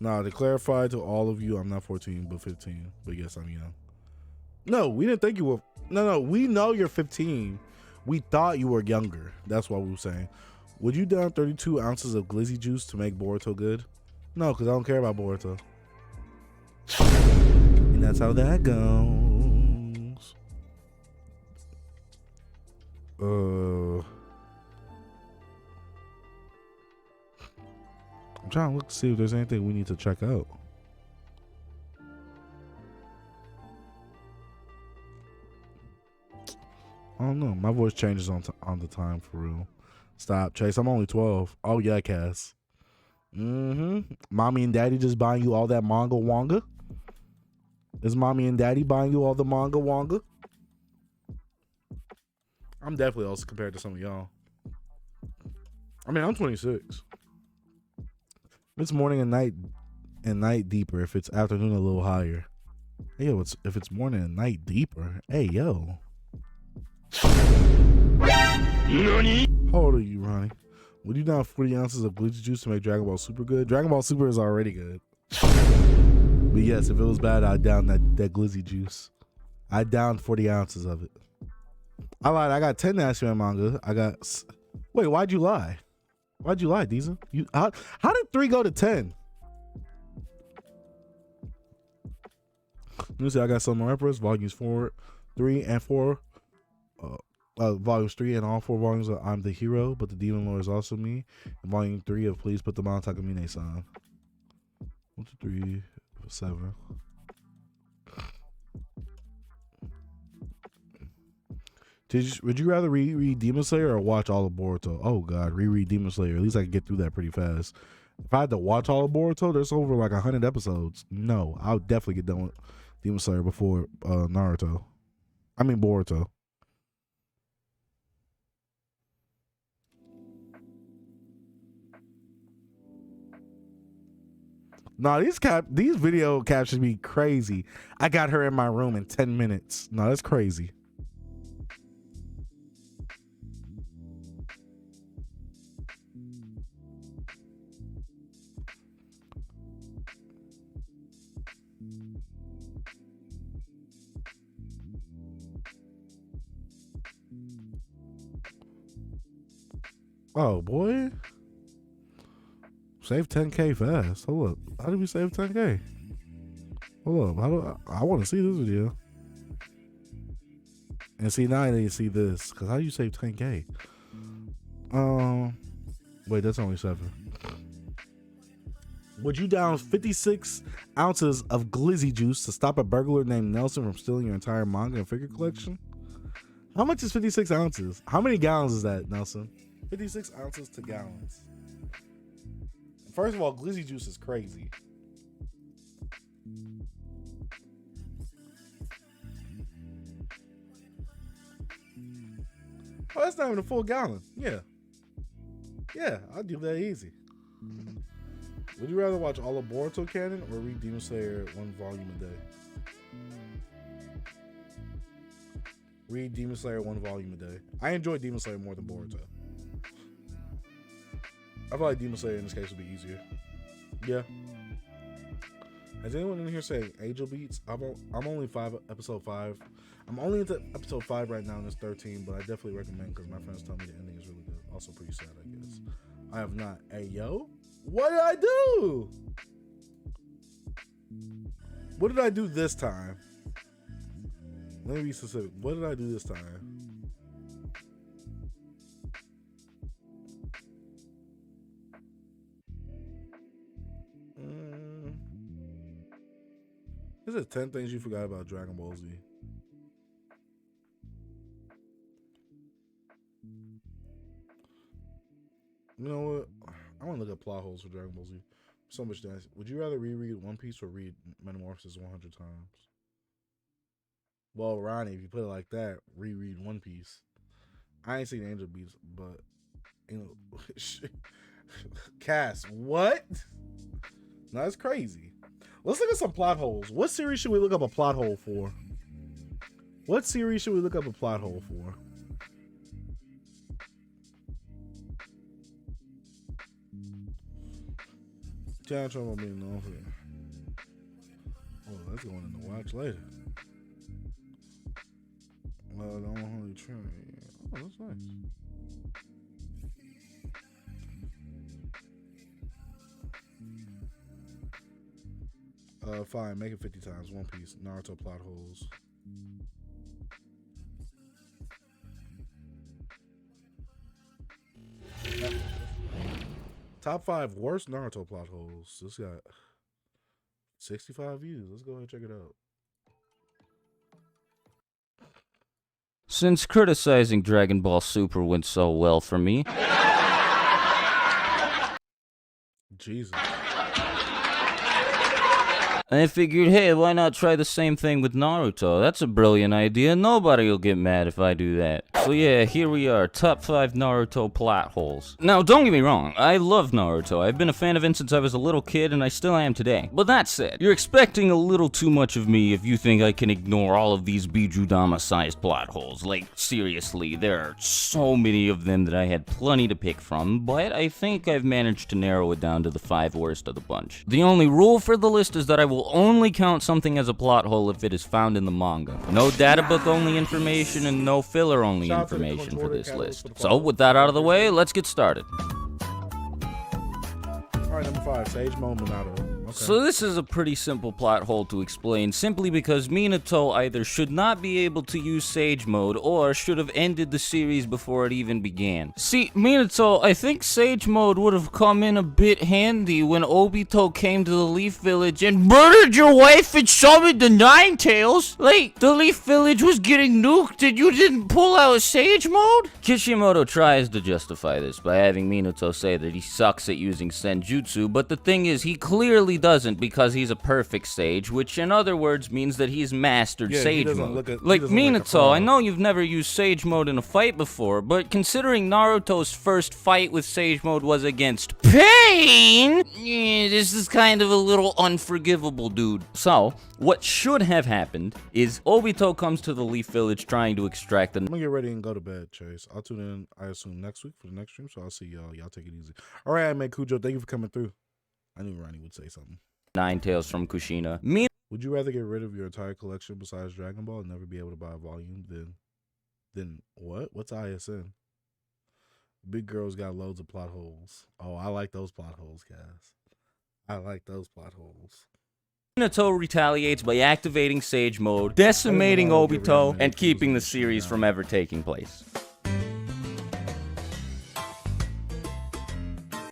Nah, to clarify to all of you, I'm not 14, but 15. But yes, I'm young. No, we didn't think you were. No, we know you're 15. We thought you were younger. That's what we were saying. Would you down 32 ounces of glizzy juice to make Boruto good? No, because I don't care about Boruto. And that's how that goes. I'm trying to look to see if there's anything we need to check out. I don't know. My voice changes on the time for real. Stop, Chase. I'm only 12. Oh yeah, Cass. Mommy and Daddy just buying you all that manga wanga? Is Mommy and Daddy buying you all the manga wanga? I'm definitely also compared to some of y'all. I mean, I'm 26. It's morning and night deeper. If it's afternoon, a little higher. Hey, yo, if it's morning and night deeper. Hey, yo. How old are you, Ronnie? Would you down 40 ounces of glitchy juice to make Dragon Ball Super good? Dragon Ball Super is already good. But yes, if it was bad, I'd down that glizzy juice. I'd down 40 ounces of it. I lied. I got 10 National manga. Wait, why'd you lie? Why'd you lie, Diesel? How did 3 go to 10? Let me see. I got some Empress, volumes 4, 3, and 4. Volumes 3 and all 4 volumes of I'm the Hero, but the Demon Lord is also me. And volume 3 of Please Put the Mount Takamine-san. 1, 2, 3, 7. Would you rather reread Demon Slayer or watch all of Boruto? Oh god, reread Demon Slayer. At least I could get through that pretty fast. If I had to watch all of Boruto, there's over like 100 episodes. No, I would definitely get done with Demon Slayer before Boruto. Nah, these video captions be crazy. I got her in my room in 10 minutes. No, that's crazy. Oh boy. Save 10K fast. Hold up. How do we save 10K? Hold up. I want to see this video. And see, now I need to see this. Because how do you save 10K? Wait, that's only 7. Would you down 56 ounces of glizzy juice to stop a burglar named Nelson from stealing your entire manga and figure collection? How much is 56 ounces? How many gallons is that, Nelson? 56 ounces to gallons. First of all, glizzy juice is crazy. Oh, that's not even a full gallon. Yeah, I'll do that easy. Would you rather watch all of Boruto canon or read Demon Slayer 1 volume a day? Read Demon Slayer 1 volume a day. I enjoy Demon Slayer more than Boruto. I feel like Demon Slayer in this case would be easier. Yeah. Has anyone in here saying Angel Beats? I'm only episode 5. I'm only into episode 5 right now, and it's 13, but I definitely recommend because my friends tell me the ending is really good. Also pretty sad, I guess. I have not. Hey, yo. What did I do? What did I do this time? Let me be specific. What did I do this time? Is it 10 things you forgot about Dragon Ball Z? You know what? I want to look at plot holes for Dragon Ball Z. So much dance. Would you rather reread One Piece or read Metamorphosis 100 times? Well, Ronnie, if you put it like that, reread One Piece. I ain't seen Angel Beats, but you know, Cass, what? No, that's crazy. Let's look at some plot holes. What series should we look up a plot hole for? What series should we look up a plot hole for? Challenge on being known for that. Oh, that's going in the watch later. Well, the only train. Oh, that's nice. Fine, make it 50 times. One Piece, Naruto plot holes. Top 5 worst Naruto plot holes. This got 65 views. Let's go ahead and check it out. Since criticizing Dragon Ball Super went so well for me, Jesus. I figured, hey, why not try the same thing with Naruto? That's a brilliant idea. Nobody will get mad if I do that. So yeah, here we are, top 5 Naruto plot holes. Now, don't get me wrong, I love Naruto. I've been a fan of him since I was a little kid, and I still am today. But that said, you're expecting a little too much of me if you think I can ignore all of these Bijudama-sized plot holes. Like, seriously, there are so many of them that I had plenty to pick from, but I think I've managed to narrow it down to the 5 worst of the bunch. The only rule for the list is that I will only count something as a plot hole if it is found in the manga. No data book only information and no filler only information for this list. So with that out of the way, let's get started. Alright, number 5, Sage Mode Minato. Okay. So this is a pretty simple plot hole to explain, simply because Minato either should not be able to use Sage Mode or should have ended the series before it even began. See, Minato, I think Sage Mode would have come in a bit handy when Obito came to the Leaf Village and murdered your wife and summoned the Nine Tails. Like, the Leaf Village was getting nuked and you didn't pull out Sage Mode? Kishimoto tries to justify this by having Minato say that he sucks at using Senjutsu, but the thing is, he clearly doesn't, because he's a perfect sage, which in other words means that he's mastered Sage Mode. Like Minato, I know you've never used Sage Mode in a fight before, but considering Naruto's first fight with Sage Mode was against Pain, this is kind of a little unforgivable, dude. So, what should have happened is Obito comes to the Leaf Village trying to extract the... I'm gonna get ready and go to bed, Chase. I'll tune in, I assume, next week for the next stream, so I'll see y'all. Y'all take it easy. Alright, I made Kujo. Thank you for coming through. I knew Ronnie would say something. Nine Tails from Kushina. Would you rather get rid of your entire collection besides Dragon Ball and never be able to buy a volume than what? What's ISN? Big Girl's got loads of plot holes. Oh, I like those plot holes, guys. I like those plot holes. Minato retaliates by activating Sage Mode, decimating Obito, and keeping the series from ever taking place.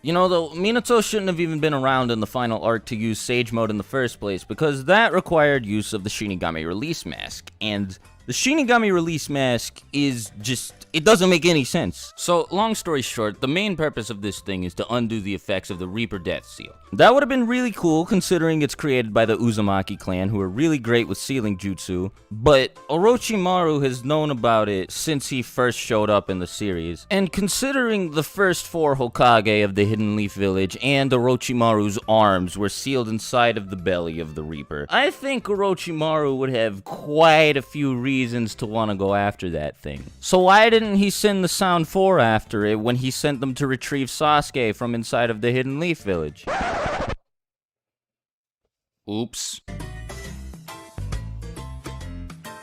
You know, though, Minato shouldn't have even been around in the final arc to use Sage Mode in the first place, because that required use of the Shinigami Release Mask, and the Shinigami Release Mask is just... it doesn't make any sense. So, long story short, the main purpose of this thing is to undo the effects of the Reaper Death Seal. That would have been really cool, considering it's created by the Uzumaki clan, who are really great with sealing jutsu, but Orochimaru has known about it since he first showed up in the series. And considering the first 4 Hokage of the Hidden Leaf Village and Orochimaru's arms were sealed inside of the belly of the Reaper, I think Orochimaru would have quite a few reasons to want to go after that thing. So why didn't he send the Sound 4 after it when he sent them to retrieve Sasuke from inside of the Hidden Leaf Village? Oops.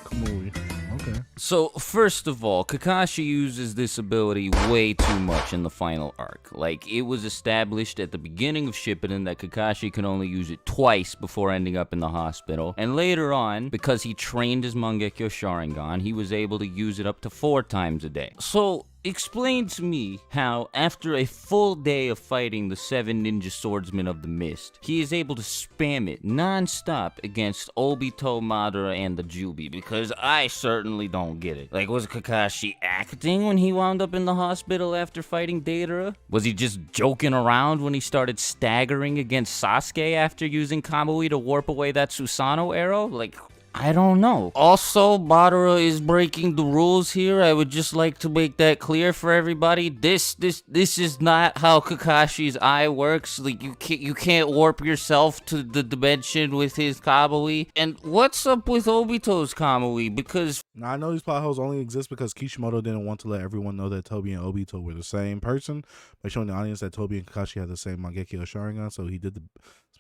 Kamui. Okay. So, first of all, Kakashi uses this ability way too much in the final arc. Like, it was established at the beginning of Shippuden that Kakashi could only use it twice before ending up in the hospital. And later on, because he trained his Mangekyo Sharingan, he was able to use it up to 4 times a day. So, explain to me how, after a full day of fighting the 7 ninja swordsmen of the mist, he is able to spam it non-stop against Obito, Madara, and the Jubi, because I certainly don't get it. Like, was Kakashi acting when he wound up in the hospital after fighting Deidara? Was he just joking around when he started staggering against Sasuke after using Kamui to warp away that Susanoo arrow? Like, I don't know. Also, Madara is breaking the rules here. I would just like to make that clear for everybody. This is not how Kakashi's eye works. Like, you can't warp yourself to the dimension with his Kamui. And what's up with Obito's Kamui? Because now, I know these plot holes only exist because Kishimoto didn't want to let everyone know that Tobi and Obito were the same person by showing the audience that Tobi and Kakashi had the same Mangekyo Sharingan, so he did the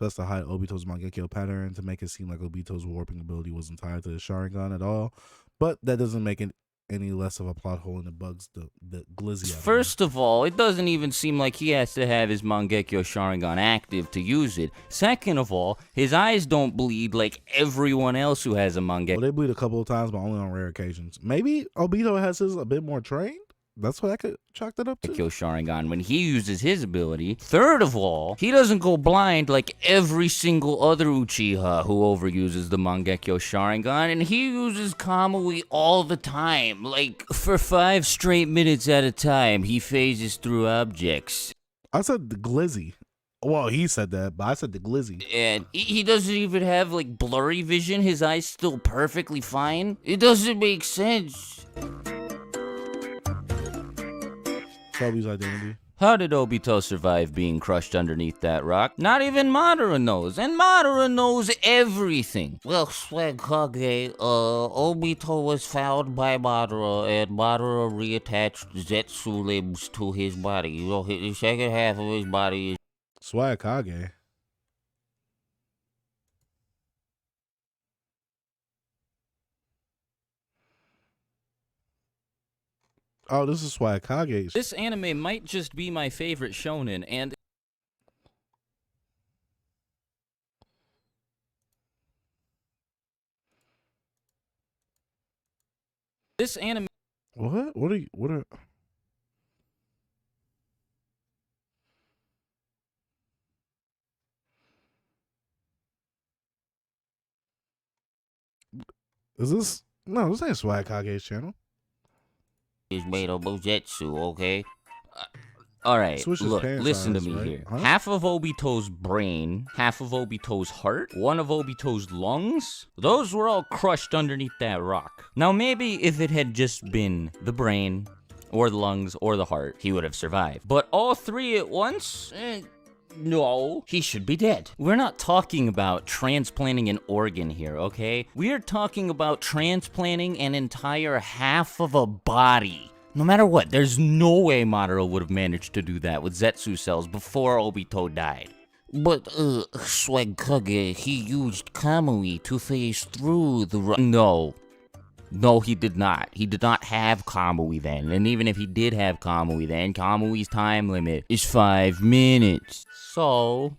best to hide Obito's Mangekyo pattern to make it seem like Obito's warping ability wasn't tied to the Sharingan at all. But that doesn't make it any less of a plot hole, and it bugs the glizzy out of first of all, it doesn't even seem like he has to have his Mangekyo Sharingan active to use it. Second of all, his eyes don't bleed like everyone else who has a Mangekyo. Well, they bleed a couple of times, but only on rare occasions. Maybe Obito has his a bit more trained? That's what I could chalk that up to. Mangekyo Sharingan when he uses his ability. Third of all, he doesn't go blind like every single other Uchiha who overuses the Mangekyo Sharingan, and he uses Kamui all the time. Like, for 5 straight minutes at a time, he phases through objects. I said the glizzy. Well, he said that, but I said the glizzy. And he doesn't even have, like, blurry vision. His eyes still perfectly fine. It doesn't make sense. Toby's identity. How did Obito survive being crushed underneath that rock? Not even Madara knows, and Madara knows everything. Well, Swag Kage, Obito was found by Madara, and Madara reattached Zetsu limbs to his body. You know, the second half of his body is... Swag Kage. Oh, this is Swag Kage. This anime might just be my favorite shonen, and... This anime... What? What are... Is this... No, this ain't Swag Kage's channel. is made of Bozetsu, okay? Alright, look, listen to me here. Huh? Half of Obito's brain, half of Obito's heart, one of Obito's lungs, those were all crushed underneath that rock. Now maybe if it had just been the brain, or the lungs, or the heart, he would have survived. But all 3 at once? No, he should be dead. We're not talking about transplanting an organ here, okay? We're talking about transplanting an entire half of a body. No matter what, there's no way Madara would have managed to do that with Zetsu cells before Obito died. But, Swag Kage, he used Kamui to phase through the No. No, he did not. He did not have Kamui then. And even if he did have Kamui then, Kamui's time limit is 5 minutes. So...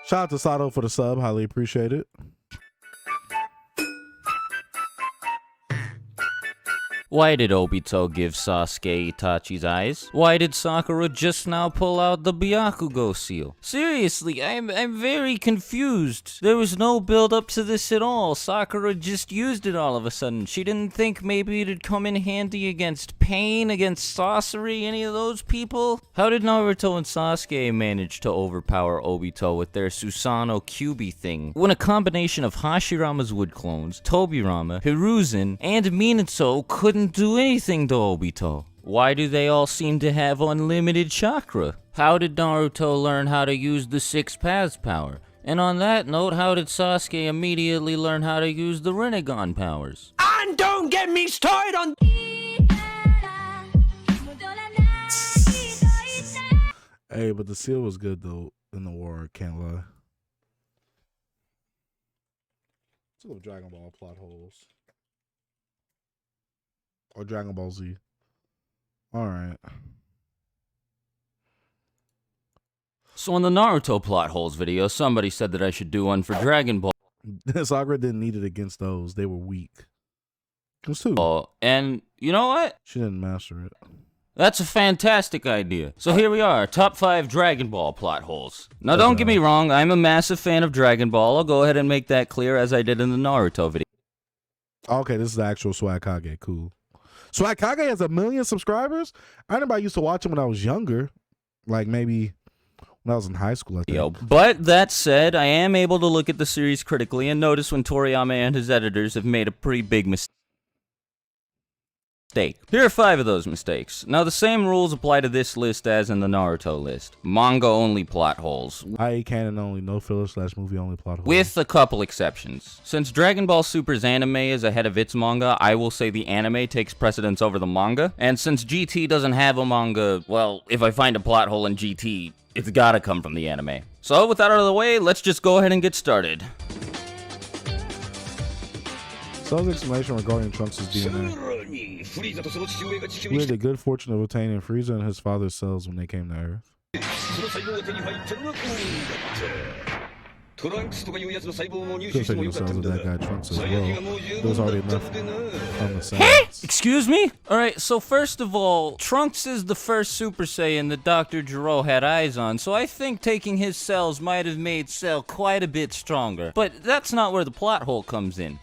Shout out to Sato for the sub. Highly appreciate it. Why did Obito give Sasuke Itachi's eyes? Why did Sakura just now pull out the Byakugo seal? Seriously, I'm very confused. There was no build up to this at all. Sakura just used it all of a sudden. She didn't think maybe it'd come in handy against Pain, against Sorcery, any of those people? How did Naruto and Sasuke manage to overpower Obito with their Susanoo Kyuubi thing, when a combination of Hashirama's wood clones, Tobirama, Hiruzen, and Minato couldn't do anything to Obito? Why do they all seem to have unlimited chakra? How did Naruto learn how to use the 6 paths power? And on that note, how did Sasuke immediately learn how to use the Rinnegan powers? And don't get me started on... Hey, but the seal was good though in the war, can't lie. Let's go Dragon Ball plot holes. Or Dragon Ball Z. Alright. So in the Naruto plot holes video, somebody said that I should do one for Dragon Ball. Sakura didn't need it against those. They were weak. It was 2. And you know what? She didn't master it. That's a fantastic idea. So here we are, top 5 Dragon Ball plot holes. Now don't get me wrong, I'm a massive fan of Dragon Ball. I'll go ahead and make that clear as I did in the Naruto video. Okay, this is the actual Swag Kage. Cool. Swag Kage has 1 million subscribers? I remember I used to watch him when I was younger. Like maybe when I was in high school, I think. But that said, I am able to look at the series critically and notice when Toriyama and his editors have made a pretty big mistake. Here are 5 of those mistakes. Now the same rules apply to this list as in the Naruto list. Manga only plot holes. I.e. canon only, no filler / movie only plot holes. With a couple exceptions. Since Dragon Ball Super's anime is ahead of its manga, I will say the anime takes precedence over the manga. And since GT doesn't have a manga, well, if I find a plot hole in GT, it's gotta come from the anime. So with that out of the way, let's just go ahead and get started. Cell's explanation regarding Trunks' DNA. We had the good fortune of obtaining Frieza and his father's cells when they came to Earth. Could've taken the cells of that guy Trunks as well. There was already enough from the cells. Excuse me? Alright, so first of all, Trunks is the first Super Saiyan that Dr. Gero had eyes on, so I think taking his cells might have made Cell quite a bit stronger. But that's not where the plot hole comes in.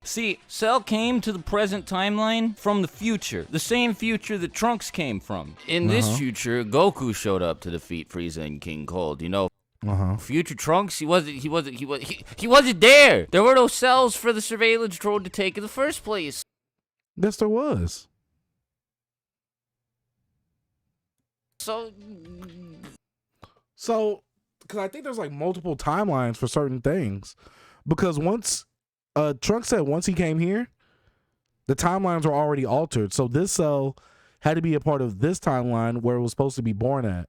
See, Cell came to the present timeline from the future. The same future that Trunks came from. In this future, Goku showed up to defeat Frieza and King Cold, you know. Future Trunks, he wasn't there. There were no cells for the surveillance drone to take in the first place. Yes, there was. So, because I think there's like multiple timelines for certain things. Because once, Trunks said once he came here, the timelines were already altered. So this cell had to be a part of this timeline where it was supposed to be born at,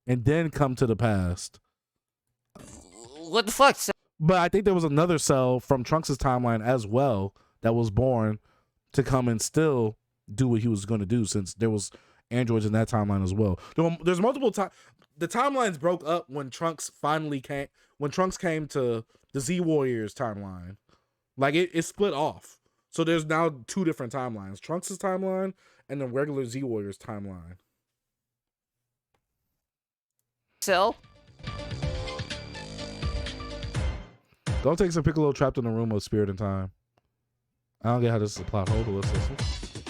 and then come to the past. what the fuck? But I think there was another cell from Trunks' timeline as well that was born to come and still do what he was going to do, since there was androids in that timeline as well. There's multiple times. The timelines broke up when Trunks finally came. When Trunks came to the Z Warriors timeline, like it split off. So there's now two different timelines: Trunks' timeline and the regular Z Warriors timeline. Cell? Don't take some Piccolo trapped in a room of spirit and time. I don't get how this is a plot hole, but let's listen.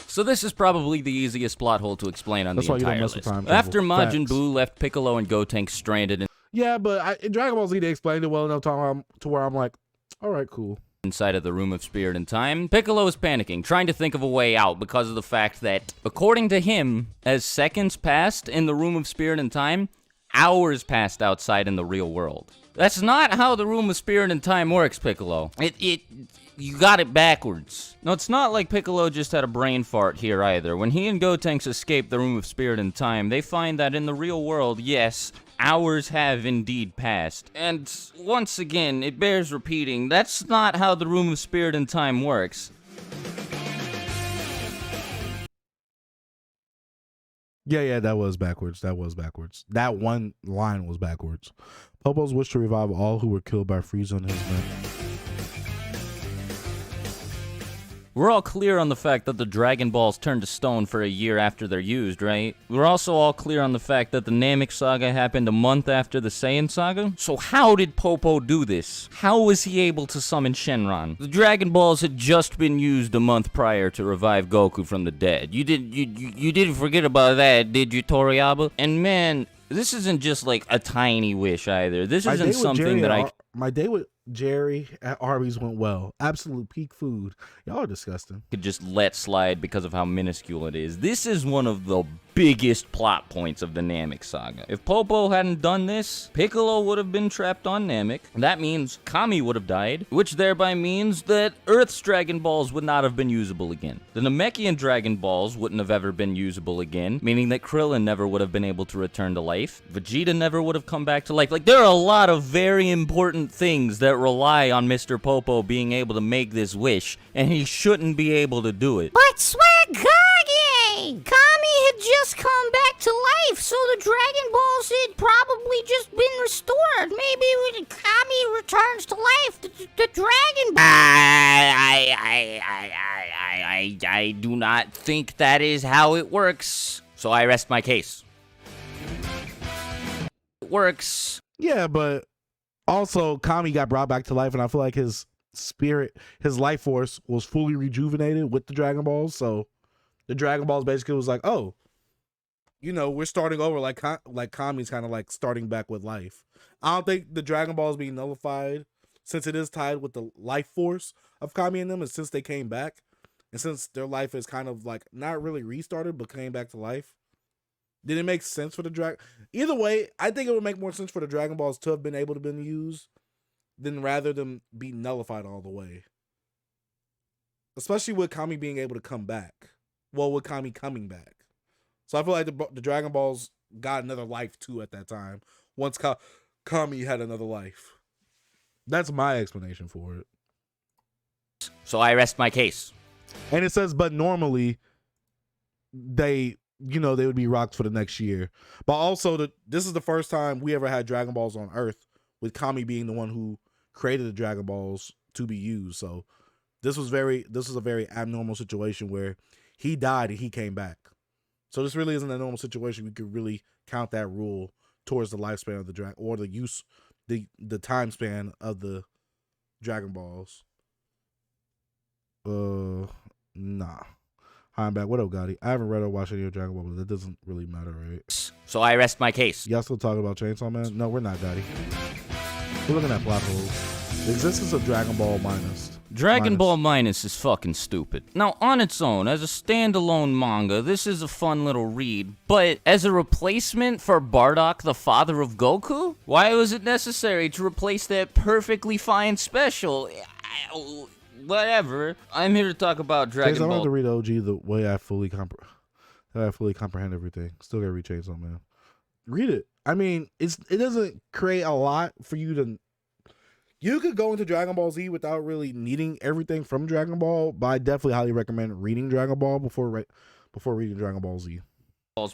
So this is probably the easiest plot hole to explain on That's the why you don't entire mess with list. time travel. After Majin Facts. Buu left Piccolo and Gotenks stranded Yeah, but in Dragon Ball Z, they explained it well enough to where I'm like, all right, cool. inside of the Room of Spirit and Time, Piccolo is panicking, trying to think of a way out because of the fact that, according to him, as seconds passed in the Room of Spirit and Time, hours passed outside in the real world. That's not how the Room of Spirit and Time works, Piccolo. You got it backwards. No, it's not like Piccolo just had a brain fart here either. When he and Gotenks escape the Room of Spirit and Time, they find that in the real world, yes, hours have indeed passed. And once again, it bears repeating, that's not how the Room of Spirit and Time works. Yeah, that was backwards. That one line was backwards. Popo's wish to revive all who were killed by Frieza and his men. We're all clear on the fact that the Dragon Balls turn to stone for a year after they're used, right? We're also all clear on the fact that the Namek Saga happened a month after the Saiyan Saga? So how did Popo do this? How was he able to summon Shenron? The Dragon Balls had just been used a month prior to revive Goku from the dead. You didn't forget about that, did you, Toriyama? And man, this isn't just like a tiny wish either. This isn't something that My day with Jerry at Arby's went well. Absolute peak food. Y'all are disgusting. could just let slide because of how minuscule it is. This is one of the biggest plot points of the Namek Saga. If Popo hadn't done this, Piccolo would have been trapped on Namek. That means Kami would have died, which thereby means that Earth's Dragon Balls would not have been usable again. The Namekian Dragon Balls wouldn't have ever been usable again, meaning that Krillin never would have been able to return to life. Vegeta never would have come back to life. Like, there are a lot of very important things that rely on Mr. Popo being able to make this wish, and he shouldn't be able to do it. But Swagage! Kami had just come back to life, so the Dragon Balls had probably just been restored. Maybe when Kami returns to life, the Dragon Balls... I do not think that is how it works, so I rest my case. It works. Yeah, but also Kami got brought back to life, and I feel like his spirit, his life force was fully rejuvenated with the Dragon Balls. So the Dragon Balls basically was like, oh, you know, we're starting over, like Kami's kind of like starting back with life. I don't think the Dragon Balls being nullified, since it is tied with the life force of Kami and them, and since they came back, and since their life is kind of like not really restarted but came back to life, did it make sense for the Dragon? Either way, I think it would make more sense for the Dragon Balls to have been able to been used than rather than be nullified all the way. Especially with Kami being able to come back. Well, with Kami coming back. So I feel like the Dragon Balls got another life too at that time. Once Kami had another life. That's my explanation for it. So I rest my case. And it says, but normally they would be rocked for the next year. But also, this is the first time we ever had Dragon Balls on Earth with Kami being the one who created the Dragon Balls to be used. So this was a very abnormal situation where he died and he came back. So this really isn't a normal situation. We could really count that rule towards the lifespan of the Dragon, or the use, the time span of the Dragon Balls. Nah. Hi, I'm back. What up, Gotti? I haven't read or watched any of Dragon Ball, but that doesn't really matter, right? So I rest my case. Y'all still talking about Chainsaw Man? No, we're not, Gotti. We're looking at plot holes. The existence of Dragon Ball Minus. Dragon Ball Minus is fucking stupid. Now, on its own, as a standalone manga, this is a fun little read, but as a replacement for Bardock, the father of Goku? Why was it necessary to replace that perfectly fine special? Whatever. I'm here to talk about Dragon Ball. I want to read OG the way I fully comprehend everything. Still gotta read Chainsaw Man. Read it. I mean, it doesn't create a lot for you to. You could go into Dragon Ball Z without really needing everything from Dragon Ball, but I definitely highly recommend reading Dragon Ball before reading Dragon Ball Z.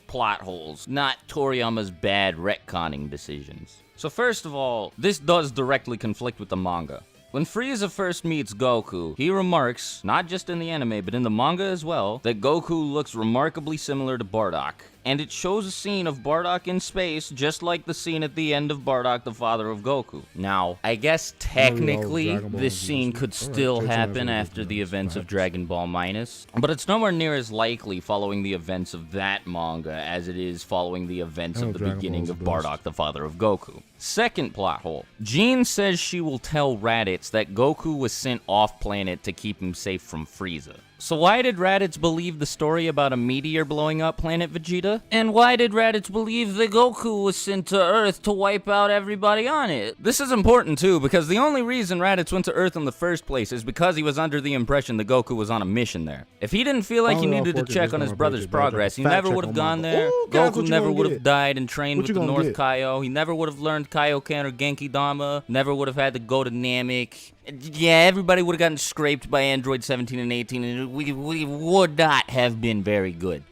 Plot holes, not Toriyama's bad retconning decisions. So first of all, this does directly conflict with the manga. When Frieza first meets Goku, he remarks, not just in the anime, but in the manga as well, that Goku looks remarkably similar to Bardock. And it shows a scene of Bardock in space, just like the scene at the end of Bardock, the father of Goku. Now, I guess technically, this scene could still happen after the events of Dragon Ball Minus, but it's nowhere near as likely following the events of that manga as it is following the events of the beginning of Bardock, the father of Goku. Second plot hole. Jean says she will tell Raditz that Goku was sent off-planet to keep him safe from Frieza. So why did Raditz believe the story about a meteor blowing up planet Vegeta? And why did Raditz believe that Goku was sent to Earth to wipe out everybody on it? This is important too, because the only reason Raditz went to Earth in the first place is because he was under the impression that Goku was on a mission there. If he didn't feel like he needed to check on his brother's progress, he never would have gone there. Goku never would have died and trained with the North Kaio. He never would have learned Kaioken or Genki Dama. Never would have had to go to Namek. Yeah, everybody would have gotten scraped by Android 17 and 18, and we would not have been very good.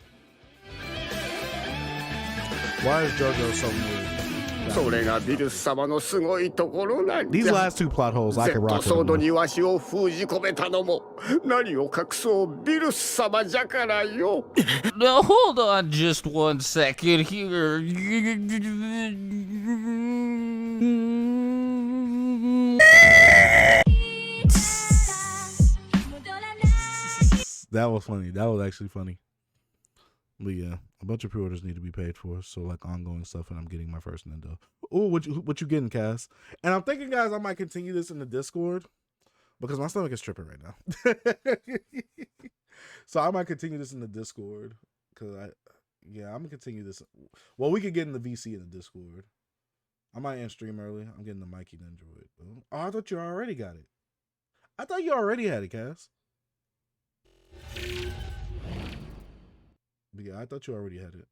Why is JoJo so weird? These last two plot holes I can rock with them. Now hold on just 1 second here. That was funny. That was actually funny. But yeah, a bunch of pre-orders need to be paid for, so like ongoing stuff, and I'm getting my first Nintendo. Oh, what you getting, Cass? And I'm thinking, guys, I might continue this in the Discord because my stomach is tripping right now. So I might continue this in the Discord because I'm gonna continue this. Well, we could get in the VC in the Discord. I might end stream early. I'm getting the Mikey Nendroid. Oh, I thought you already got it. I thought you already had it, Cass. But yeah, I thought you already had it.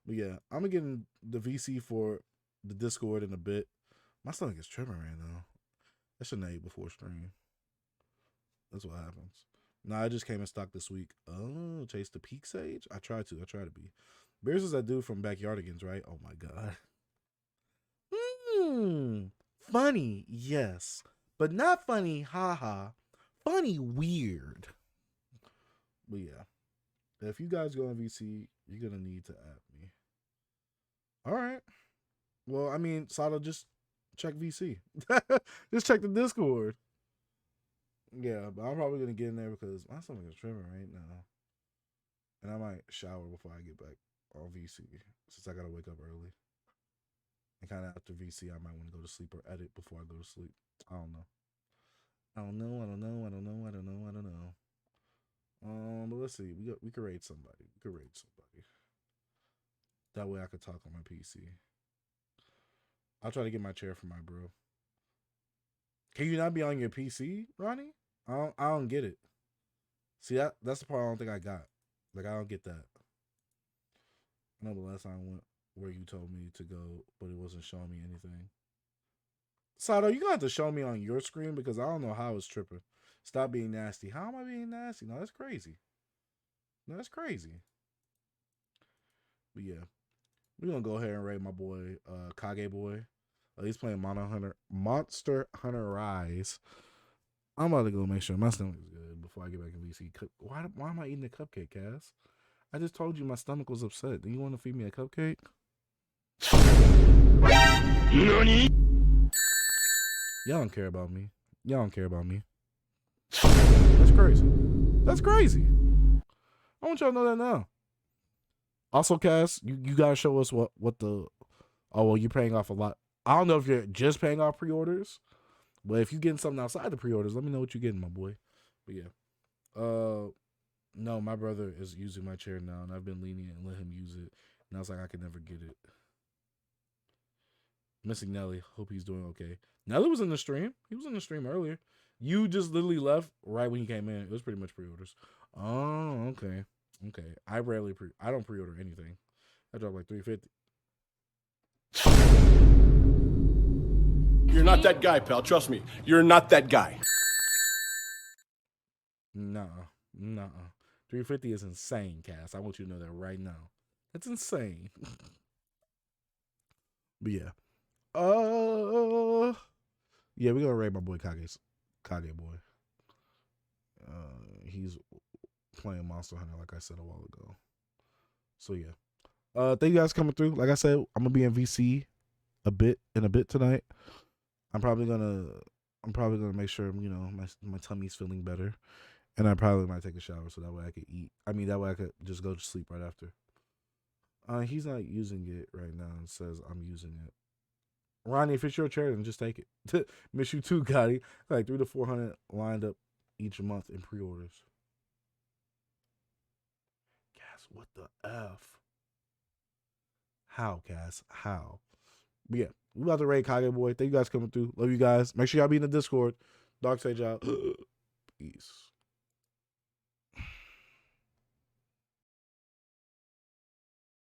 But yeah, I'm gonna get in the VC for the Discord in a bit. My stomach is tripping right now. I shouldn't have ate before stream. That's what happens. Nah, I just came in stock this week. Oh, chase the peak sage? I try to be. Bears is that dude from Backyardigans, right? Oh my god. Funny, yes. But not funny, haha. Funny, weird. But yeah. If you guys go on VC, you're going to need to add me. All right. Well, I mean, Sato, just check VC. Just check the Discord. Yeah, but I'm probably going to get in there because my stomach is tripping right now. And I might shower before I get back on VC since I got to wake up early. And kind of after VC, I might want to go to sleep or edit before I go to sleep. I don't know. But let's see. We could raid somebody. That way I could talk on my PC. I'll try to get my chair for my bro. Can you not be on your PC, Ronnie? I don't get it. See, that's the part I don't think I got. Like, I don't get that. I know the last time I went where you told me to go, but it wasn't showing me anything. Sato, you're going to have to show me on your screen because I don't know how it's tripping. Stop being nasty. How am I being nasty? No, that's crazy. But yeah, we're going to go ahead and rate my boy, Kage Boy. He's playing Monster Hunter Rise. I'm about to go make sure my stomach is good before I get back in VC. Why am I eating a cupcake, Cass? I just told you my stomach was upset. Do you want to feed me a cupcake? NANI? Y'all don't care about me. Y'all don't care about me. That's crazy. That's crazy. I want y'all to know that now. Also, Cass, you gotta show us what the. Oh well, you're paying off a lot. I don't know if you're just paying off pre-orders, but if you're getting something outside the pre-orders, let me know what you're getting, my boy. But yeah, no, my brother is using my chair now, and I've been lenient and let him use it. And I was like, I could never get it. Missing Nelly. Hope he's doing okay. Nelly was in the stream. He was in the stream earlier. You just literally left right when he came in. It was pretty much pre-orders. Oh, okay. Okay. I don't pre-order anything. I dropped like $350. You're not that guy, pal. Trust me. You're not that guy. Nuh-uh. 350 is insane, Cass. I want you to know that right now. That's insane. But yeah. Yeah, we're gonna rate my boy Kage boy. He's playing Monster Hunter, like I said a while ago. So yeah. Thank you guys for coming through. Like I said, I'm gonna be in VC a bit tonight. I'm probably gonna make sure, you know, my tummy's feeling better. And I probably might take a shower so that way I could eat. That way I could just go to sleep right after. He's not using it right now and says I'm using it. Ronnie, if it's your chair, then just take it. Miss you too, Gotti. Like 300 to 400 lined up each month in pre-orders. Cass, what the F? How, Cass? How? But yeah, we about to raid Kage boy. Thank you guys for coming through. Love you guys. Make sure y'all be in the Discord. Dark Sage out. Peace.